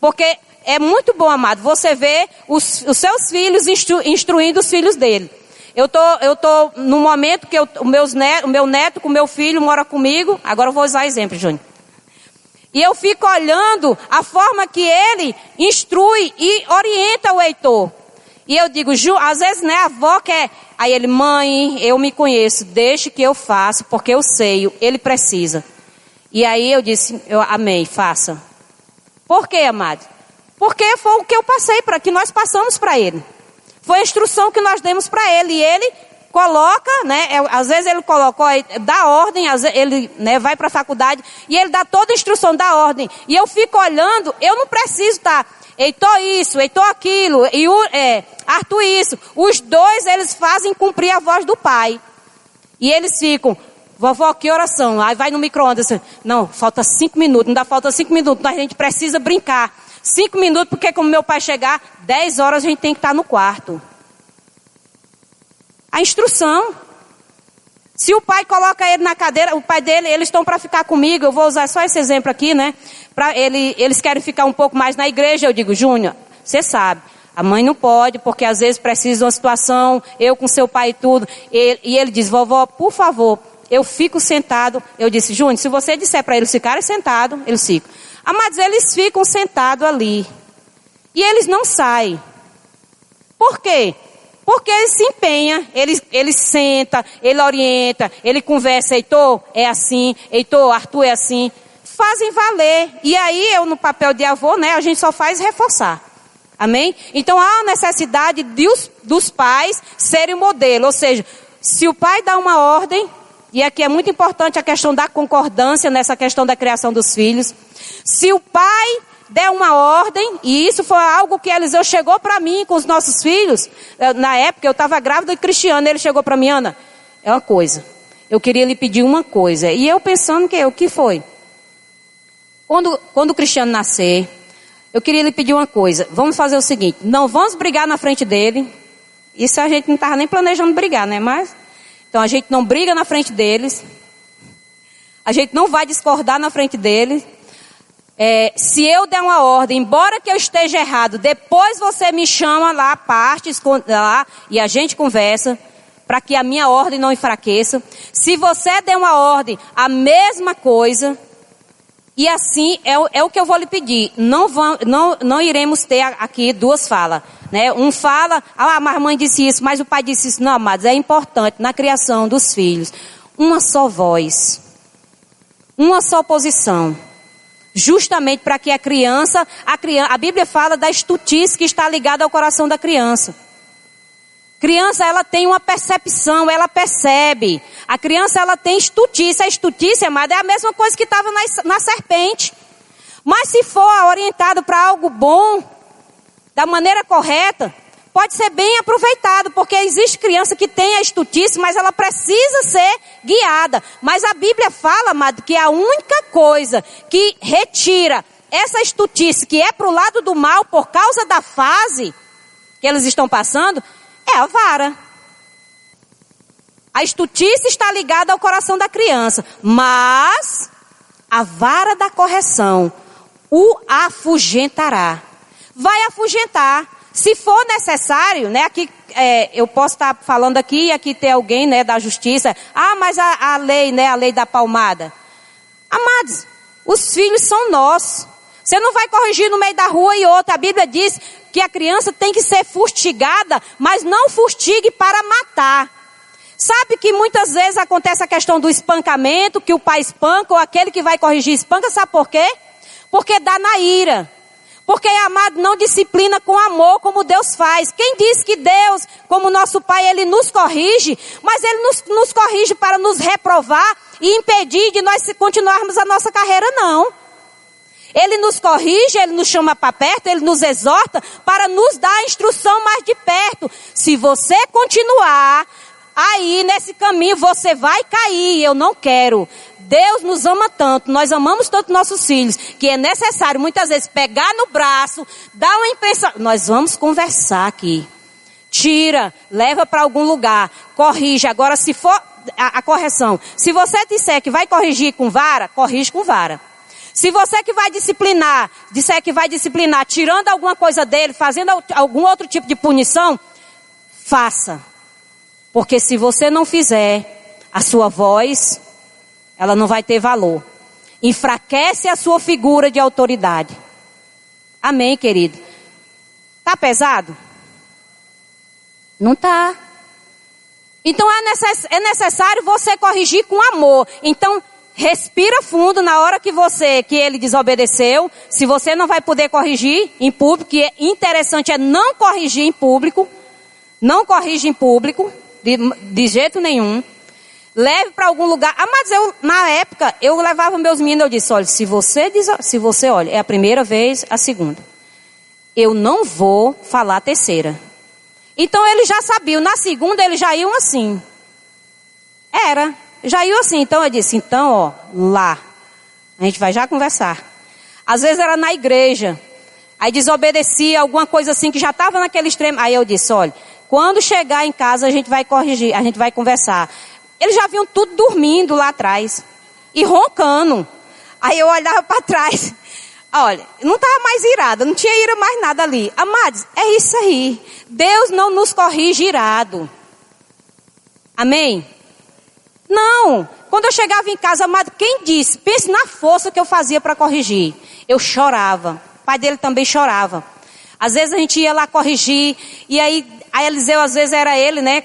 Porque é muito bom, amado, você ver os seus filhos instruindo os filhos dele. Eu tô no momento que o meu neto com o meu filho mora comigo. Agora eu vou usar exemplo, Júnior. E eu fico olhando a forma que ele instrui e orienta o Heitor. E eu digo, às vezes, né, a avó quer... Aí ele, mãe, eu me conheço, deixe que eu faço, porque eu sei, ele precisa. E aí eu disse, amém, faça. Por quê, amado? Porque foi o que eu passei, que nós passamos para ele. Foi a instrução que nós demos para ele. E ele coloca, né? Às vezes ele coloca, dá ordem, às vezes ele, né, vai para a faculdade e ele dá toda a instrução, dá ordem. E eu fico olhando, eu não preciso estar, Heitor isso, Heitor aquilo, e Arthur isso. Os dois, eles fazem cumprir a voz do pai. E eles ficam, vovó, que oração? Aí vai no micro-ondas, não, falta 5 minutos, não dá falta 5 minutos, a gente precisa brincar. 5 minutos, porque quando meu pai chegar, 10 horas a gente tem que estar no quarto. A instrução. Se o pai coloca ele na cadeira, o pai dele, eles estão para ficar comigo, eu vou usar só esse exemplo aqui, né? Eles querem ficar um pouco mais na igreja, eu digo, Júnior, você sabe, a mãe não pode, porque às vezes precisa de uma situação, eu com seu pai e tudo. E ele diz, vovó, por favor, eu fico sentado. Eu disse, Júnior, se você disser para eles ficarem sentados, eles ficam. Amados, eles ficam sentados ali. E eles não saem. Por quê? Porque ele se empenha, ele senta, ele orienta, ele conversa, Heitor, é assim, Heitor, Arthur é assim. Fazem valer. E aí, eu no papel de avô, né, a gente só faz reforçar. Amém? Então, há a necessidade dos pais serem modelo. Ou seja, se o pai dá uma ordem, e aqui é muito importante a questão da concordância nessa questão da criação dos filhos. Se o pai der uma ordem, e isso foi algo que Eliseu chegou para mim com os nossos filhos, na época eu estava grávida de Cristiano, ele chegou para mim, Ana, é uma coisa, eu queria lhe pedir uma coisa, e eu pensando o que foi? Quando o Cristiano nascer, eu queria lhe pedir uma coisa, vamos fazer o seguinte, não vamos brigar na frente dele, isso a gente não estava nem planejando brigar, né, mas, então a gente não briga na frente deles, a gente não vai discordar na frente deles. Se eu der uma ordem, embora que eu esteja errado, depois você me chama lá à parte, lá, e a gente conversa, para que a minha ordem não enfraqueça. Se você der uma ordem, a mesma coisa, e assim é o que eu vou lhe pedir. Não iremos ter aqui duas falas, né? Um fala, mas a mãe disse isso, mas o pai disse isso. Não, amados, é importante na criação dos filhos, uma só voz, uma só posição. Justamente para que a Bíblia fala da estutice que está ligada ao coração da criança. Criança, ela tem uma percepção, ela percebe. A criança, ela tem estutice. A estutice, amada, é a mesma coisa que estava na serpente. Mas se for orientado para algo bom, da maneira correta, pode ser bem aproveitado, porque existe criança que tem a estutice, mas ela precisa ser guiada. Mas a Bíblia fala, amado, que a única coisa que retira essa estutice, que é para o lado do mal, por causa da fase que eles estão passando, é a vara. A estutice está ligada ao coração da criança, mas a vara da correção o afugentará. Vai afugentar. Se for necessário, né, aqui eu posso estar falando aqui e aqui tem alguém, né, da justiça. Mas a lei, né, a lei da palmada. Amados, os filhos são nossos. Você não vai corrigir no meio da rua e outra. A Bíblia diz que a criança tem que ser fustigada, mas não fustigue para matar. Sabe que muitas vezes acontece a questão do espancamento, que o pai espanca ou aquele que vai corrigir espanca, sabe por quê? Porque dá na ira. Porque, amado, não disciplina com amor como Deus faz. Quem diz que Deus, como nosso Pai, Ele nos corrige, mas Ele nos corrige para nos reprovar e impedir de nós continuarmos a nossa carreira, não. Ele nos corrige, Ele nos chama para perto, Ele nos exorta para nos dar a instrução mais de perto. Se você continuar aí nesse caminho, você vai cair. Eu não quero. Deus nos ama tanto, nós amamos tanto nossos filhos, que é necessário muitas vezes pegar no braço, dar uma impressão. Nós vamos conversar aqui. tira, leva para algum lugar, corrige. Agora, se for a correção, se você disser que vai corrigir com vara, corrige com vara. Se você que vai disciplinar, disser que vai disciplinar, tirando alguma coisa dele, fazendo algum outro tipo de punição, faça. Porque se você não fizer, a sua voz, ela não vai ter valor. Enfraquece a sua figura de autoridade. Amém, querido? Tá pesado? Não tá. Então é necessário você corrigir com amor. Então, respira fundo na hora que ele desobedeceu. Se você não vai poder corrigir em público, que é interessante é não corrigir em público. Não corrige em público, de jeito nenhum. Leve para algum lugar. Mas na época, eu levava meus meninos, eu disse, olha, se você, olha, é a primeira vez, a segunda. Eu não vou falar a terceira. Então eles já sabiam, na segunda eles já iam assim. Já iam assim. Então eu disse, lá, a gente vai já conversar. Às vezes era na igreja, aí desobedecia, alguma coisa assim que já estava naquele extremo. Aí eu disse, olha, quando chegar em casa a gente vai corrigir, a gente vai conversar. Eles já viam tudo dormindo lá atrás e roncando. Aí eu olhava para trás. Olha, não estava mais irada, não tinha ira mais nada ali. Amados, é isso aí. Deus não nos corrige irado. Amém? Não. Quando eu chegava em casa, amado, quem disse? Pense na força que eu fazia para corrigir. Eu chorava. O pai dele também chorava. Às vezes a gente ia lá corrigir. E aí Eliseu, às vezes era ele, né?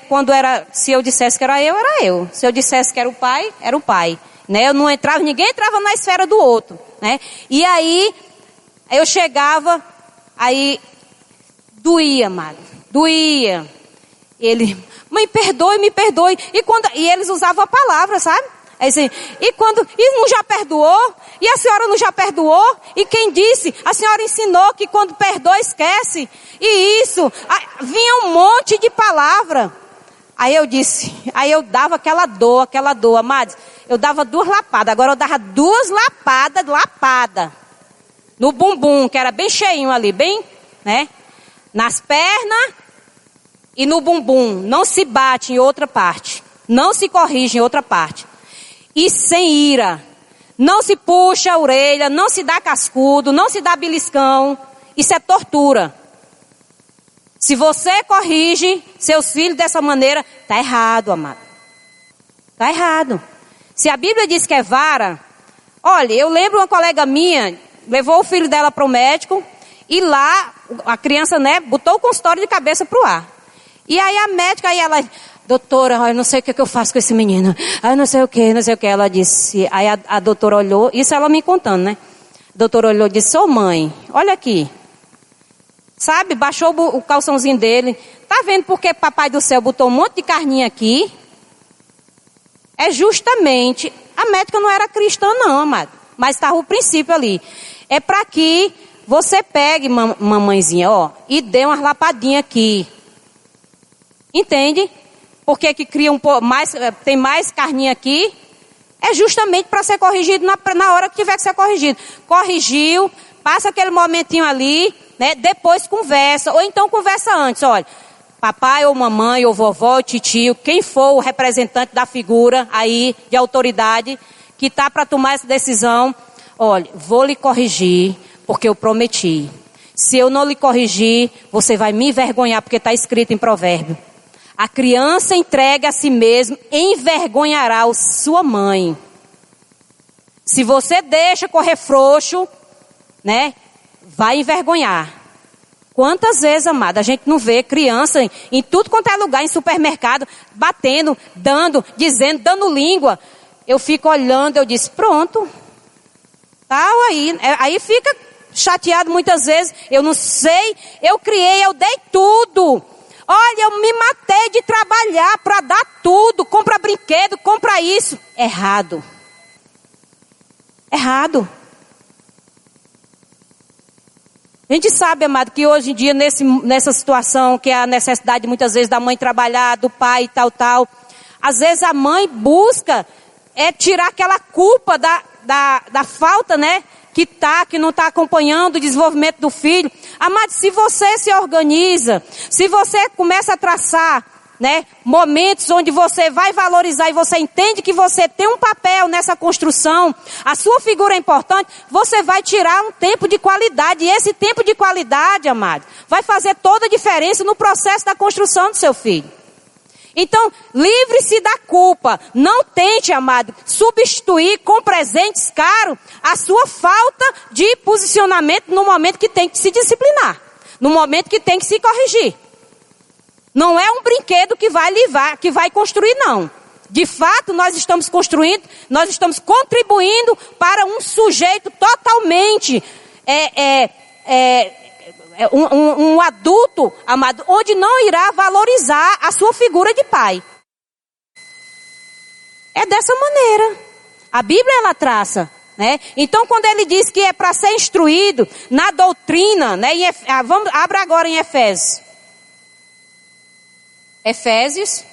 Se eu dissesse que era eu. Se eu dissesse que era o pai, era o pai. Né? Eu não entrava, ninguém entrava na esfera do outro. Né? E aí eu chegava, aí doía, amado, doía. Ele, mãe, me perdoe. E eles usavam a palavra, sabe? Aí assim, e não já perdoou? E a senhora não já perdoou? E quem disse? A senhora ensinou que quando perdoa, esquece. E isso, vinha um monte de palavra. Aí eu dava aquela dor, amados. Eu dava 2 lapadas, agora eu dava 2 lapadas. No bumbum, que era bem cheinho ali, bem, né? Nas pernas e no bumbum. Não se bate em outra parte. Não se corrige em outra parte. E sem ira. Não se puxa a orelha, não se dá cascudo, não se dá beliscão. Isso é tortura. Se você corrige seus filhos dessa maneira, está errado, amado. Está errado. Se a Bíblia diz que é vara, olha, eu lembro uma colega minha, levou o filho dela para o médico, e lá, a criança, né, botou o consultório de cabeça para o ar. E aí a médica, aí ela, doutora, eu não sei o que eu faço com esse menino. Não sei o que. Ela disse, aí a doutora olhou, isso ela me contando, né? A doutora olhou e disse, ô mãe, olha aqui. Sabe, baixou o calçãozinho dele. Tá vendo porque papai do céu botou um monte de carninha aqui? É justamente, a médica não era cristã não, amado. Mas estava o princípio ali. É para que você pegue, mamãezinha, ó, e dê umas lapadinhas aqui. Entende? Porque que cria tem mais carninha aqui. É justamente para ser corrigido na hora que tiver que ser corrigido. Corrigiu, passa aquele momentinho ali, né? Depois conversa, ou então conversa antes, olha. Papai ou mamãe ou vovó ou titio, quem for o representante da figura aí de autoridade que está para tomar essa decisão, olha, vou lhe corrigir porque eu prometi. Se eu não lhe corrigir, você vai me envergonhar porque está escrito em provérbio. A criança entregue a si mesma envergonhará a sua mãe. Se você deixa correr frouxo, né, vai envergonhar. Quantas vezes, amada, a gente não vê criança em tudo quanto é lugar, em supermercado, batendo, dando, dizendo, dando língua. Eu fico olhando, eu disse, pronto. Tá aí. Aí fica chateado muitas vezes. Eu não sei, eu criei, eu dei tudo. Olha, eu me matei de trabalhar para dar tudo. Compra brinquedo, compra isso. Errado. Errado. A gente sabe, amado, que hoje em dia, nessa situação, que é a necessidade muitas vezes da mãe trabalhar, do pai e tal. Às vezes a mãe busca tirar aquela culpa da falta, né? que não está acompanhando o desenvolvimento do filho. Amado, se você se organiza, se você começa a traçar, né, momentos onde você vai valorizar e você entende que você tem um papel nessa construção, a sua figura é importante, você vai tirar um tempo de qualidade. E esse tempo de qualidade, amado, vai fazer toda a diferença no processo da construção do seu filho. Então, livre-se da culpa. Não tente, amado, substituir com presentes caros a sua falta de posicionamento no momento que tem que se disciplinar, no momento que tem que se corrigir. Não é um brinquedo que vai livrar, que vai construir, não. De fato, nós estamos construindo, nós estamos contribuindo para um sujeito totalmente um adulto, amado, onde não irá valorizar a sua figura de pai. É dessa maneira. A Bíblia, ela traça, né? Então, quando ele diz que é para ser instruído na doutrina, né? Abra agora em Efésios. Efésios.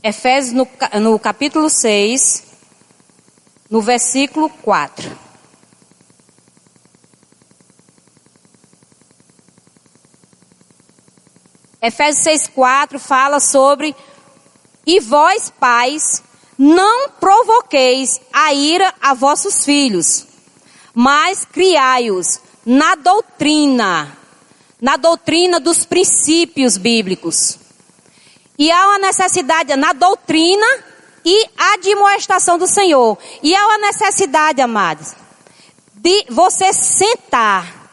Efésios no capítulo 6, no versículo 4. Efésios 6:4 fala sobre: e vós, pais, não provoqueis a ira a vossos filhos, mas criai-os na doutrina dos princípios bíblicos. E há uma necessidade na doutrina e admoestação do Senhor. E há uma necessidade, amados, de você sentar,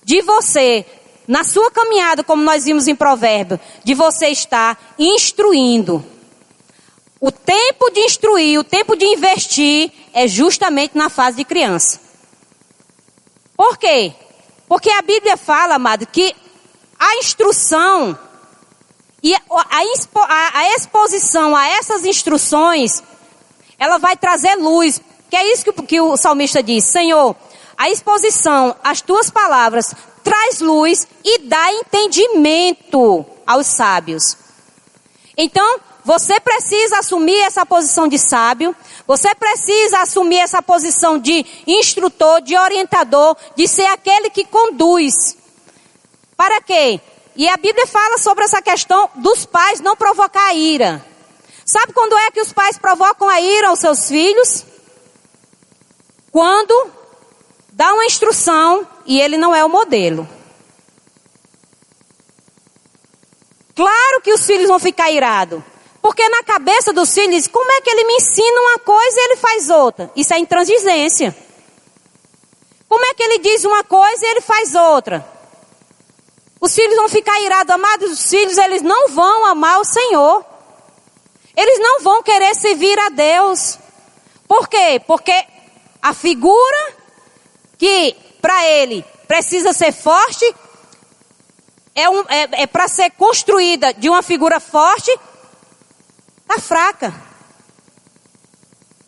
de você, na sua caminhada, como nós vimos em Provérbios, de você estar instruindo. O tempo de instruir, o tempo de investir é justamente na fase de criança. Por quê? Porque a Bíblia fala, amado, que a instrução e a exposição a essas instruções, ela vai trazer luz. Que é isso que o salmista diz: Senhor, a exposição às tuas palavras traz luz e dá entendimento aos sábios. Então, você precisa assumir essa posição de sábio, você precisa assumir essa posição de instrutor, de orientador, de ser aquele que conduz. Para quê? E a Bíblia fala sobre essa questão dos pais não provocar a ira. Sabe quando é que os pais provocam a ira aos seus filhos? Quando dá uma instrução e ele não é o modelo. Claro que os filhos vão ficar irados. Porque na cabeça dos filhos, como é que ele me ensina uma coisa e ele faz outra? Isso é intransigência. Como é que ele diz uma coisa e ele faz outra? Os filhos vão ficar irados, amados. Os filhos, eles não vão amar o Senhor. Eles não vão querer servir a Deus. Por quê? Porque a figura que para ele precisa ser forte, é para ser construída de uma figura forte, está fraca.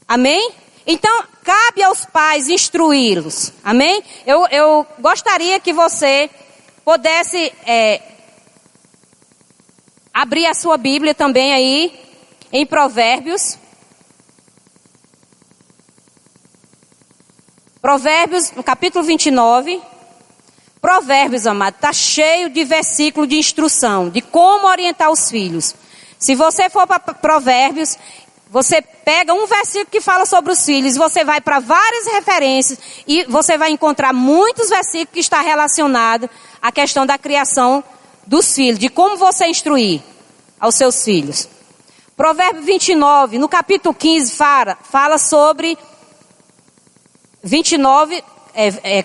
Amém? Então, cabe aos pais instruí-los. Amém? Eu gostaria que você pudesse abrir a sua Bíblia também aí, em Provérbios. Provérbios, no capítulo 29. Provérbios, amado, está cheio de versículos de instrução, de como orientar os filhos. Se você for para Provérbios, você pega um versículo que fala sobre os filhos, você vai para várias referências e você vai encontrar muitos versículos que estão relacionados à questão da criação dos filhos, de como você instruir aos seus filhos. Provérbios 29, no capítulo 15, fala sobre 29,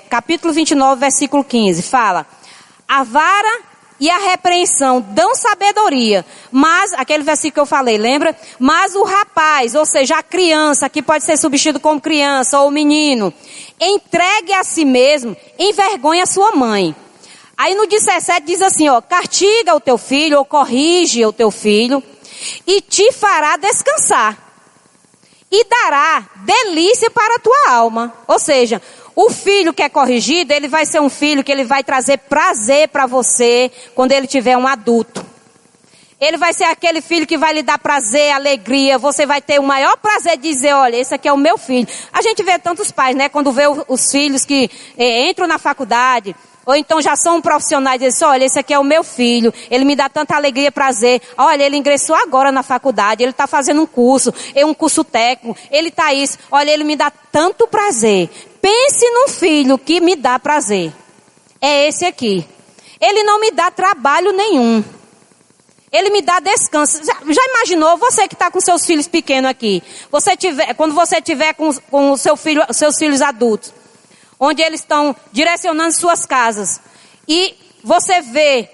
capítulo 29, versículo 15, fala: a vara e a repreensão dão sabedoria, mas, aquele versículo que eu falei, lembra? Mas o rapaz, ou seja, a criança, que pode ser substituído como criança ou menino, entregue a si mesmo, envergonha a sua mãe. Aí no 17 diz assim, ó: castiga o teu filho, ou corrige o teu filho, e te fará descansar, e dará delícia para a tua alma. Ou seja, O filho que é corrigido, ele vai ser um filho que ele vai trazer prazer para você quando ele tiver um adulto. Ele vai ser aquele filho que vai lhe dar prazer, alegria. Você vai ter o maior prazer de dizer, olha, esse aqui é o meu filho. A gente vê tantos pais, né? Quando vê os filhos que entram na faculdade, ou então já são profissionais, dizem, olha, esse aqui é o meu filho. Ele me dá tanta alegria, prazer. Olha, ele ingressou agora na faculdade, ele está fazendo um curso técnico. Ele está isso. Olha, ele me dá tanto prazer. Pense num filho que me dá prazer. É esse aqui. Ele não me dá trabalho nenhum. Ele me dá descanso. Já imaginou, você que está com seus filhos pequenos aqui, quando você tiver com seus filhos adultos, onde eles estão direcionando suas casas, e você vê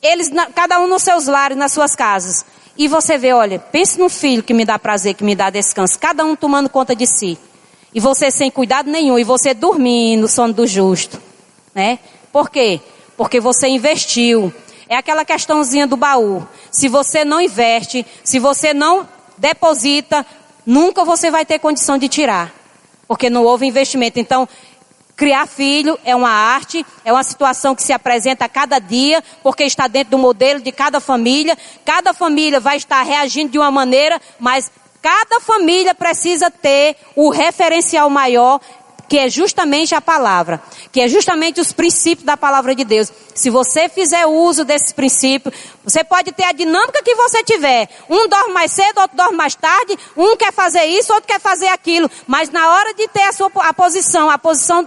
eles, cada um nos seus lares, nas suas casas, e você vê, olha, pense num filho que me dá prazer, que me dá descanso, cada um tomando conta de si, e você sem cuidado nenhum, e você dormindo no sono do justo, né? Por quê? Porque você investiu. É aquela questãozinha do baú. Se você não investe, se você não deposita, nunca você vai ter condição de tirar. Porque não houve investimento. Então, criar filho é uma arte, é uma situação que se apresenta a cada dia, porque está dentro do modelo de cada família. Cada família vai estar reagindo de uma maneira, mas cada família precisa ter o referencial maior, que é justamente a palavra, que é justamente os princípios da palavra de Deus. Se você fizer uso desses princípios, você pode ter a dinâmica que você tiver. Um dorme mais cedo, outro dorme mais tarde, um quer fazer isso, outro quer fazer aquilo. Mas na hora de ter a posição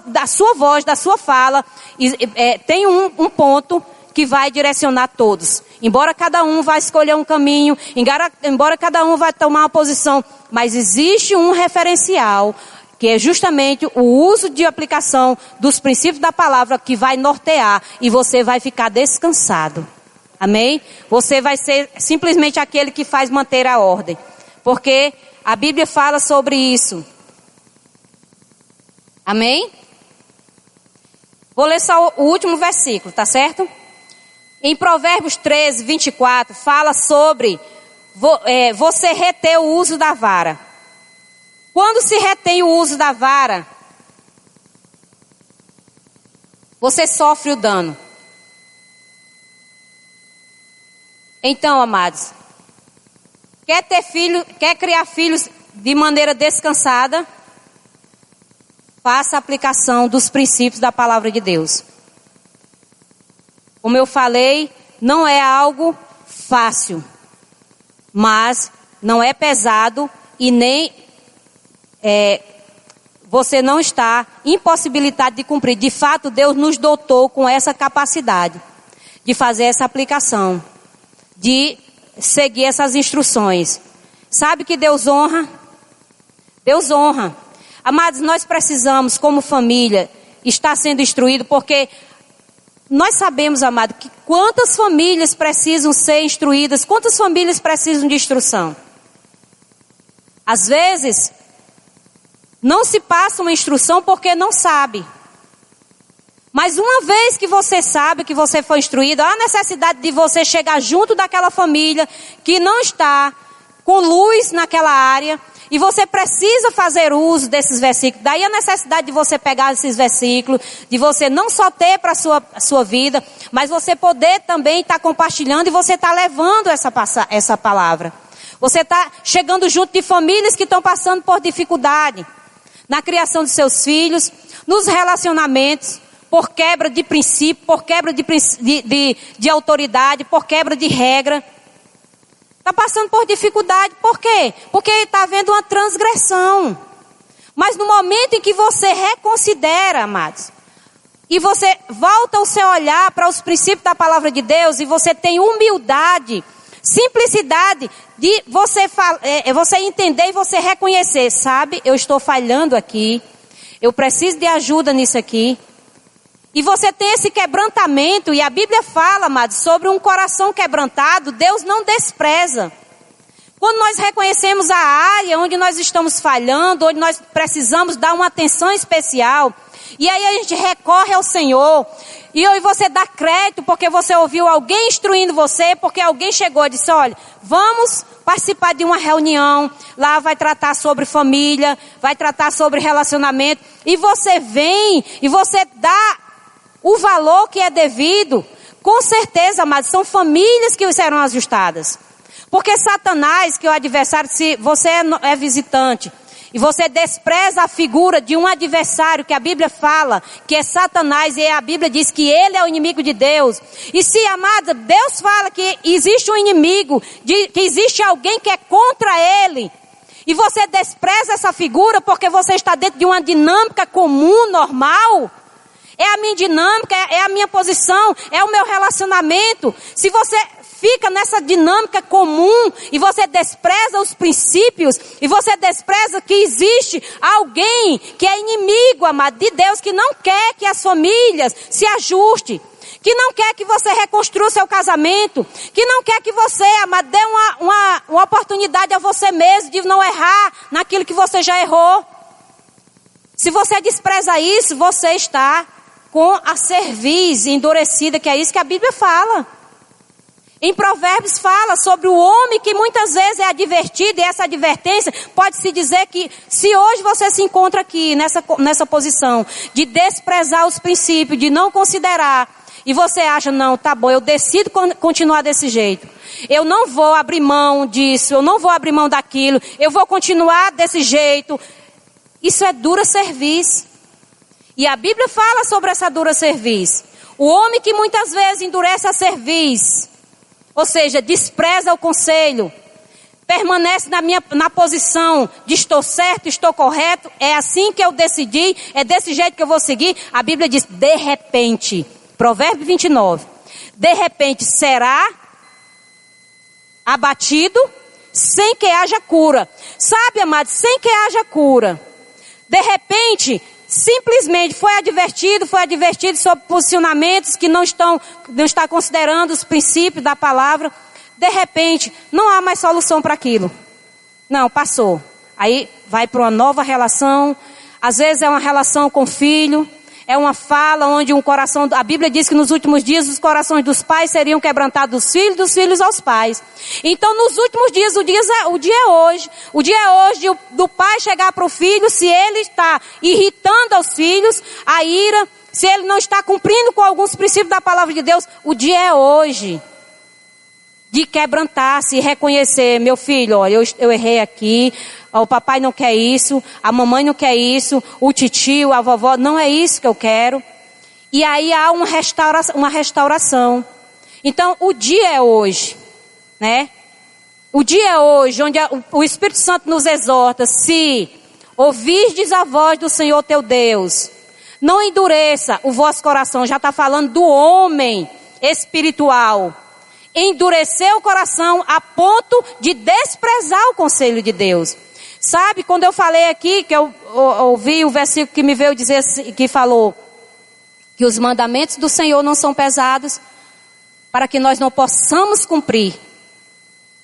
da sua voz, da sua fala, tem um ponto que vai direcionar todos. Embora cada um vá escolher um caminho, embora cada um vá tomar uma posição, mas existe um referencial, que é justamente o uso de aplicação dos princípios da palavra que vai nortear e você vai ficar descansado. Amém? Você vai ser simplesmente aquele que faz manter a ordem. Porque a Bíblia fala sobre isso. Amém? Vou ler só o último versículo, tá certo? Em Provérbios 13, 24, fala sobre você reter o uso da vara. Quando se retém o uso da vara, você sofre o dano. Então, amados, quer criar filhos de maneira descansada, faça a aplicação dos princípios da palavra de Deus. Como eu falei, não é algo fácil, mas não é pesado e nem você não está impossibilitado de cumprir. De fato, Deus nos dotou com essa capacidade de fazer essa aplicação, de seguir essas instruções. Sabe que Deus honra? Deus honra. Amados, nós precisamos, como família, estar sendo instruído, porque nós sabemos, amado, que quantas famílias precisam ser instruídas, quantas famílias precisam de instrução. Às vezes, não se passa uma instrução porque não sabe. Mas uma vez que você sabe, que você foi instruído, há a necessidade de você chegar junto daquela família que não está com luz naquela área, e você precisa fazer uso desses versículos. Daí a necessidade de você pegar esses versículos, de você não só ter para a sua vida, mas você poder também estar compartilhando e você estar levando essa palavra. Você está chegando junto de famílias que estão passando por dificuldade na criação de seus filhos, nos relacionamentos, por quebra de princípio, por quebra de autoridade, por quebra de regra. Está passando por dificuldade, por quê? Porque está havendo uma transgressão. Mas no momento em que você reconsidera, amados, e você volta o seu olhar para os princípios da palavra de Deus, e você tem humildade, simplicidade de você entender e você reconhecer, sabe, eu estou falhando aqui, eu preciso de ajuda nisso aqui. E você tem esse quebrantamento, e a Bíblia fala, amados, sobre um coração quebrantado, Deus não despreza. Quando nós reconhecemos a área onde nós estamos falhando, onde nós precisamos dar uma atenção especial, e aí a gente recorre ao Senhor, e você dá crédito porque você ouviu alguém instruindo você, porque alguém chegou e disse, olha, vamos participar de uma reunião, lá vai tratar sobre família, vai tratar sobre relacionamento, e você vem, e você dá o valor que é devido, com certeza, amados, são famílias que serão ajustadas. Porque Satanás, que é o adversário, se você é visitante, e você despreza a figura de um adversário que a Bíblia fala, que é Satanás, e a Bíblia diz que ele é o inimigo de Deus. E se, amada, Deus fala que existe um inimigo, que existe alguém que é contra ele, e você despreza essa figura porque você está dentro de uma dinâmica comum, normal, é a minha dinâmica, é a minha posição, é o meu relacionamento. Se você fica nessa dinâmica comum e você despreza os princípios e você despreza que existe alguém que é inimigo, amado, de Deus, que não quer que as famílias se ajustem, que não quer que você reconstrua seu casamento, que não quer que você, amado, dê uma oportunidade a você mesmo de não errar naquilo que você já errou. Se você despreza isso, você está com a cerviz endurecida, que é isso que a Bíblia fala. Em Provérbios fala sobre o homem que muitas vezes é advertido, e essa advertência pode-se dizer que se hoje você se encontra aqui nessa posição de desprezar os princípios, de não considerar, e você acha, não, tá bom, eu decido continuar desse jeito, eu não vou abrir mão disso, eu não vou abrir mão daquilo, eu vou continuar desse jeito, isso é dura cerviz. E a Bíblia fala sobre essa dura cerviz. O homem que muitas vezes endurece a cerviz, ou seja, despreza o conselho, permanece na posição de estou certo, estou correto, é assim que eu decidi, é desse jeito que eu vou seguir. A Bíblia diz, de repente, Provérbio 29, de repente será abatido sem que haja cura. Sabe, amado, sem que haja cura. De repente, simplesmente foi advertido sobre posicionamentos que não está considerando os princípios da palavra. De repente, não há mais solução para aquilo. Não, passou. Aí vai para uma nova relação. Às vezes é uma relação com o filho. É uma fala onde um coração... A Bíblia diz que nos últimos dias os corações dos pais seriam quebrantados dos filhos aos pais. Então nos últimos dias, o dia é hoje. O dia é hoje do pai chegar para o filho, se ele está irritando aos filhos, a ira, se ele não está cumprindo com alguns princípios da palavra de Deus, o dia é hoje de quebrantar-se e reconhecer, meu filho, olha, eu errei aqui, o papai não quer isso, a mamãe não quer isso, o titio, a vovó, não é isso que eu quero. E aí há uma restauração. Então, o dia é hoje, né? O dia é hoje, onde o Espírito Santo nos exorta, se ouvirdes a voz do Senhor teu Deus, não endureça o vosso coração, já está falando do homem espiritual. Endurecer o coração a ponto de desprezar o conselho de Deus. Sabe, quando eu falei aqui, que eu ouvi o versículo que me veio dizer, que falou que os mandamentos do Senhor não são pesados para que nós não possamos cumprir.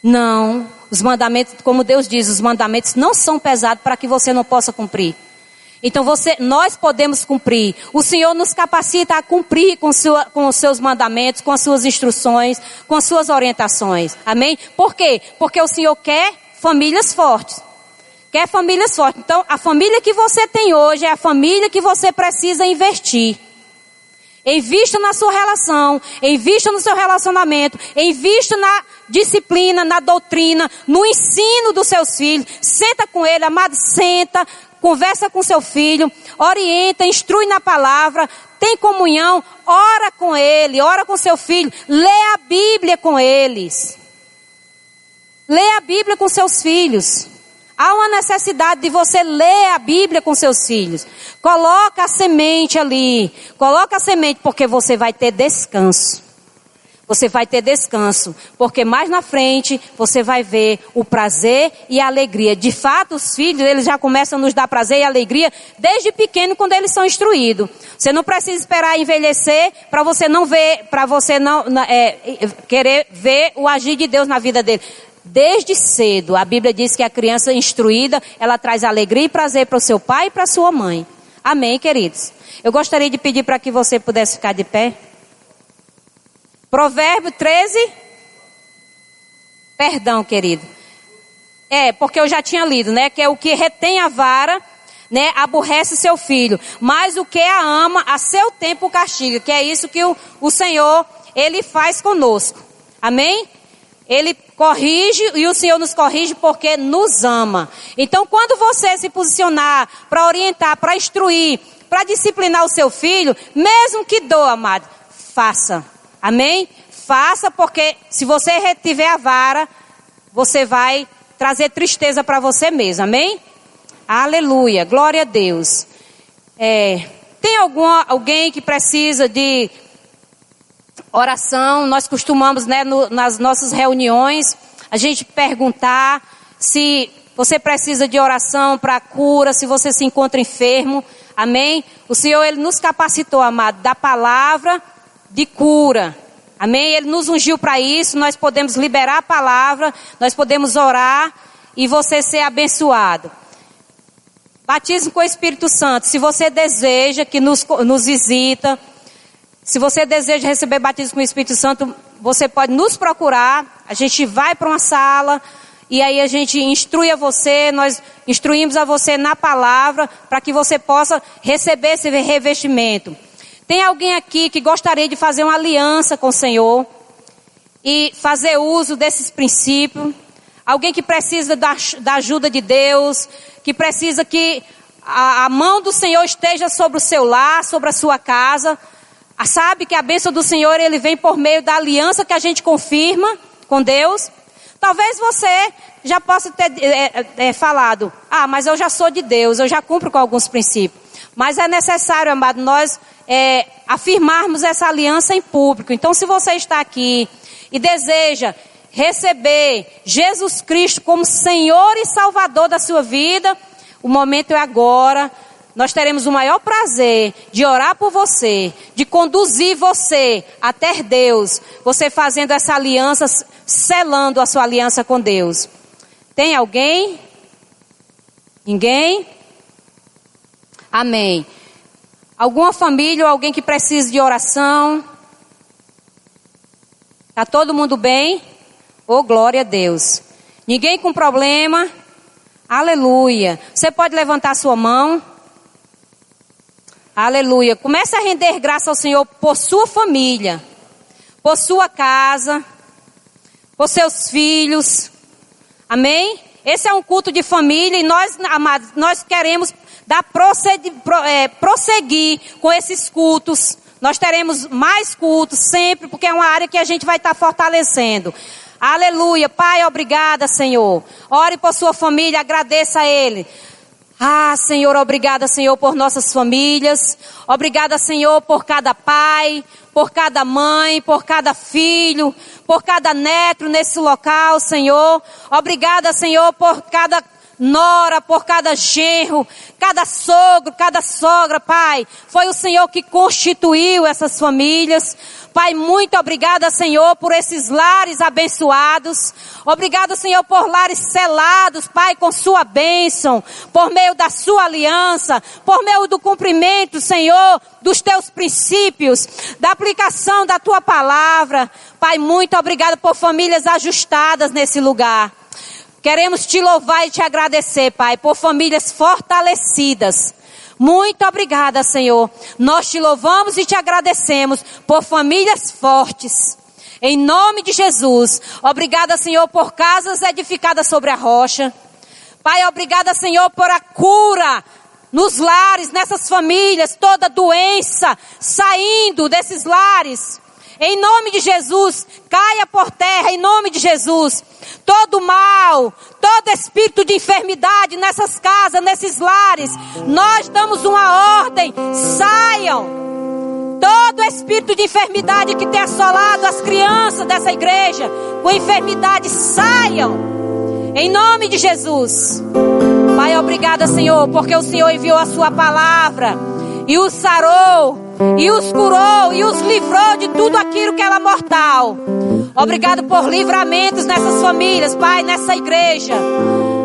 Não, os mandamentos, como Deus diz, os mandamentos não são pesados para que você não possa cumprir. Então nós podemos cumprir. O Senhor nos capacita a cumprir com os seus mandamentos, com as suas instruções, com as suas orientações. Amém? Por quê? Porque o Senhor quer famílias fortes. Quer famílias fortes. Então, a família que você tem hoje é a família que você precisa investir. Invista na sua relação, invista no seu relacionamento, invista na disciplina, na doutrina, no ensino dos seus filhos. Senta com ele, amado, senta. Conversa com seu filho, orienta, instrui na palavra, tem comunhão, ora com ele, ora com seu filho, lê a Bíblia com eles. Lê a Bíblia com seus filhos. Há uma necessidade de você ler a Bíblia com seus filhos. Coloca a semente ali, coloca a semente porque você vai ter descanso. Você vai ter descanso, porque mais na frente você vai ver o prazer e a alegria. De fato, os filhos, eles já começam a nos dar prazer e alegria desde pequeno, quando eles são instruídos. Você não precisa esperar envelhecer para você não ver, para você não querer ver o agir de Deus na vida dele. Desde cedo, a Bíblia diz que a criança instruída, ela traz alegria e prazer para o seu pai e para a sua mãe. Amém, queridos? Eu gostaria de pedir para que você pudesse ficar de pé. Provérbio 13. Perdão, querido. Porque eu já tinha lido, né? Que é o que retém a vara, né? Aborrece seu filho. Mas o que a ama, a seu tempo castiga. Que é isso que o Senhor, Ele faz conosco. Amém? Ele corrige e o Senhor nos corrige porque nos ama. Então, quando você se posicionar para orientar, para instruir, para disciplinar o seu filho, mesmo que doa, amado, faça. Amém? Faça, porque se você retiver a vara, você vai trazer tristeza para você mesmo. Amém? Aleluia. Glória a Deus. Tem alguém que precisa de oração? Nós costumamos, né, nas nossas reuniões, a gente perguntar se você precisa de oração para cura, se você se encontra enfermo. Amém? O Senhor, Ele nos capacitou, amado, da palavra de cura. Amém? Ele nos ungiu para isso. Nós podemos liberar a palavra, nós podemos orar e você ser abençoado. Batismo com o Espírito Santo. Se você deseja que nos visita, se você deseja receber batismo com o Espírito Santo, você pode nos procurar. A gente vai para uma sala e aí a gente instrui a você, nós instruímos a você na palavra para que você possa receber esse revestimento. Tem alguém aqui que gostaria de fazer uma aliança com o Senhor e fazer uso desses princípios? Alguém que precisa da ajuda de Deus, que precisa que a mão do Senhor esteja sobre o seu lar, sobre a sua casa? Sabe que a bênção do Senhor, Ele vem por meio da aliança que a gente confirma com Deus. Talvez você já possa ter falado, mas eu já sou de Deus, eu já cumpro com alguns princípios. Mas é necessário, amado, nós afirmarmos essa aliança em público. Então, se você está aqui e deseja receber Jesus Cristo como Senhor e Salvador da sua vida, o momento é agora. Nós teremos o maior prazer de orar por você, de conduzir você até Deus, você fazendo essa aliança, selando a sua aliança com Deus. Tem alguém? Ninguém? Amém. Alguma família ou alguém que precise de oração? Está todo mundo bem? Oh, glória a Deus. Ninguém com problema? Aleluia. Você pode levantar sua mão? Aleluia. Comece a render graça ao Senhor por sua família, por sua casa, por seus filhos. Amém? Esse é um culto de família e nós, amados, nós queremos prosseguir com esses cultos. Nós teremos mais cultos sempre, porque é uma área que a gente vai estar fortalecendo. Aleluia. Pai, obrigada, Senhor. Ore por sua família, agradeça a Ele. Senhor, obrigada, Senhor, por nossas famílias. Obrigada, Senhor, por cada pai, por cada mãe, por cada filho, por cada neto nesse local, Senhor. Obrigada, Senhor, por cada nora, por cada genro, cada sogro, cada sogra, Pai. Foi o Senhor que constituiu essas famílias. Pai, muito obrigada, Senhor, por esses lares abençoados. Obrigado, Senhor, por lares selados, Pai, com sua bênção, por meio da sua aliança, por meio do cumprimento, Senhor, dos teus princípios, da aplicação da tua palavra. Pai, muito obrigado por famílias ajustadas nesse lugar. Queremos te louvar e te agradecer, Pai, por famílias fortalecidas. Muito obrigada, Senhor. Nós te louvamos e te agradecemos por famílias fortes. Em nome de Jesus. Obrigada, Senhor, por casas edificadas sobre a rocha. Pai, obrigada, Senhor, por a cura nos lares, nessas famílias, toda doença saindo desses lares. Em nome de Jesus, caia por terra, em nome de Jesus. Todo mal, todo espírito de enfermidade nessas casas, nesses lares, nós damos uma ordem, saiam. Todo espírito de enfermidade que tem assolado as crianças dessa igreja, com enfermidade, saiam. Em nome de Jesus. Pai, obrigada, Senhor, porque o Senhor enviou a sua palavra e os sarou, e os curou, e os livrou de tudo aquilo que era mortal. Obrigado por livramentos nessas famílias, Pai, nessa igreja.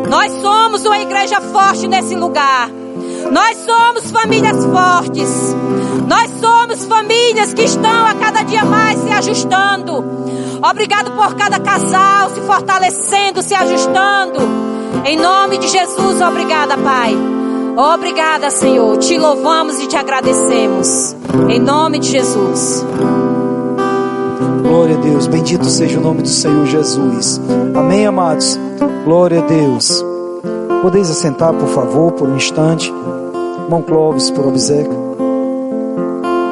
Nós somos uma igreja forte nesse lugar. Nós somos famílias fortes. Nós somos famílias que estão a cada dia mais se ajustando. Obrigado por cada casal se fortalecendo, se ajustando. Em nome de Jesus, obrigada, Pai. Obrigada, Senhor. Te louvamos e te agradecemos. Em nome de Jesus. Glória a Deus. Bendito seja o nome do Senhor Jesus. Amém, amados? Glória a Deus. Podeis assentar, por favor, por um instante. Irmão Clóvis, por obséquio.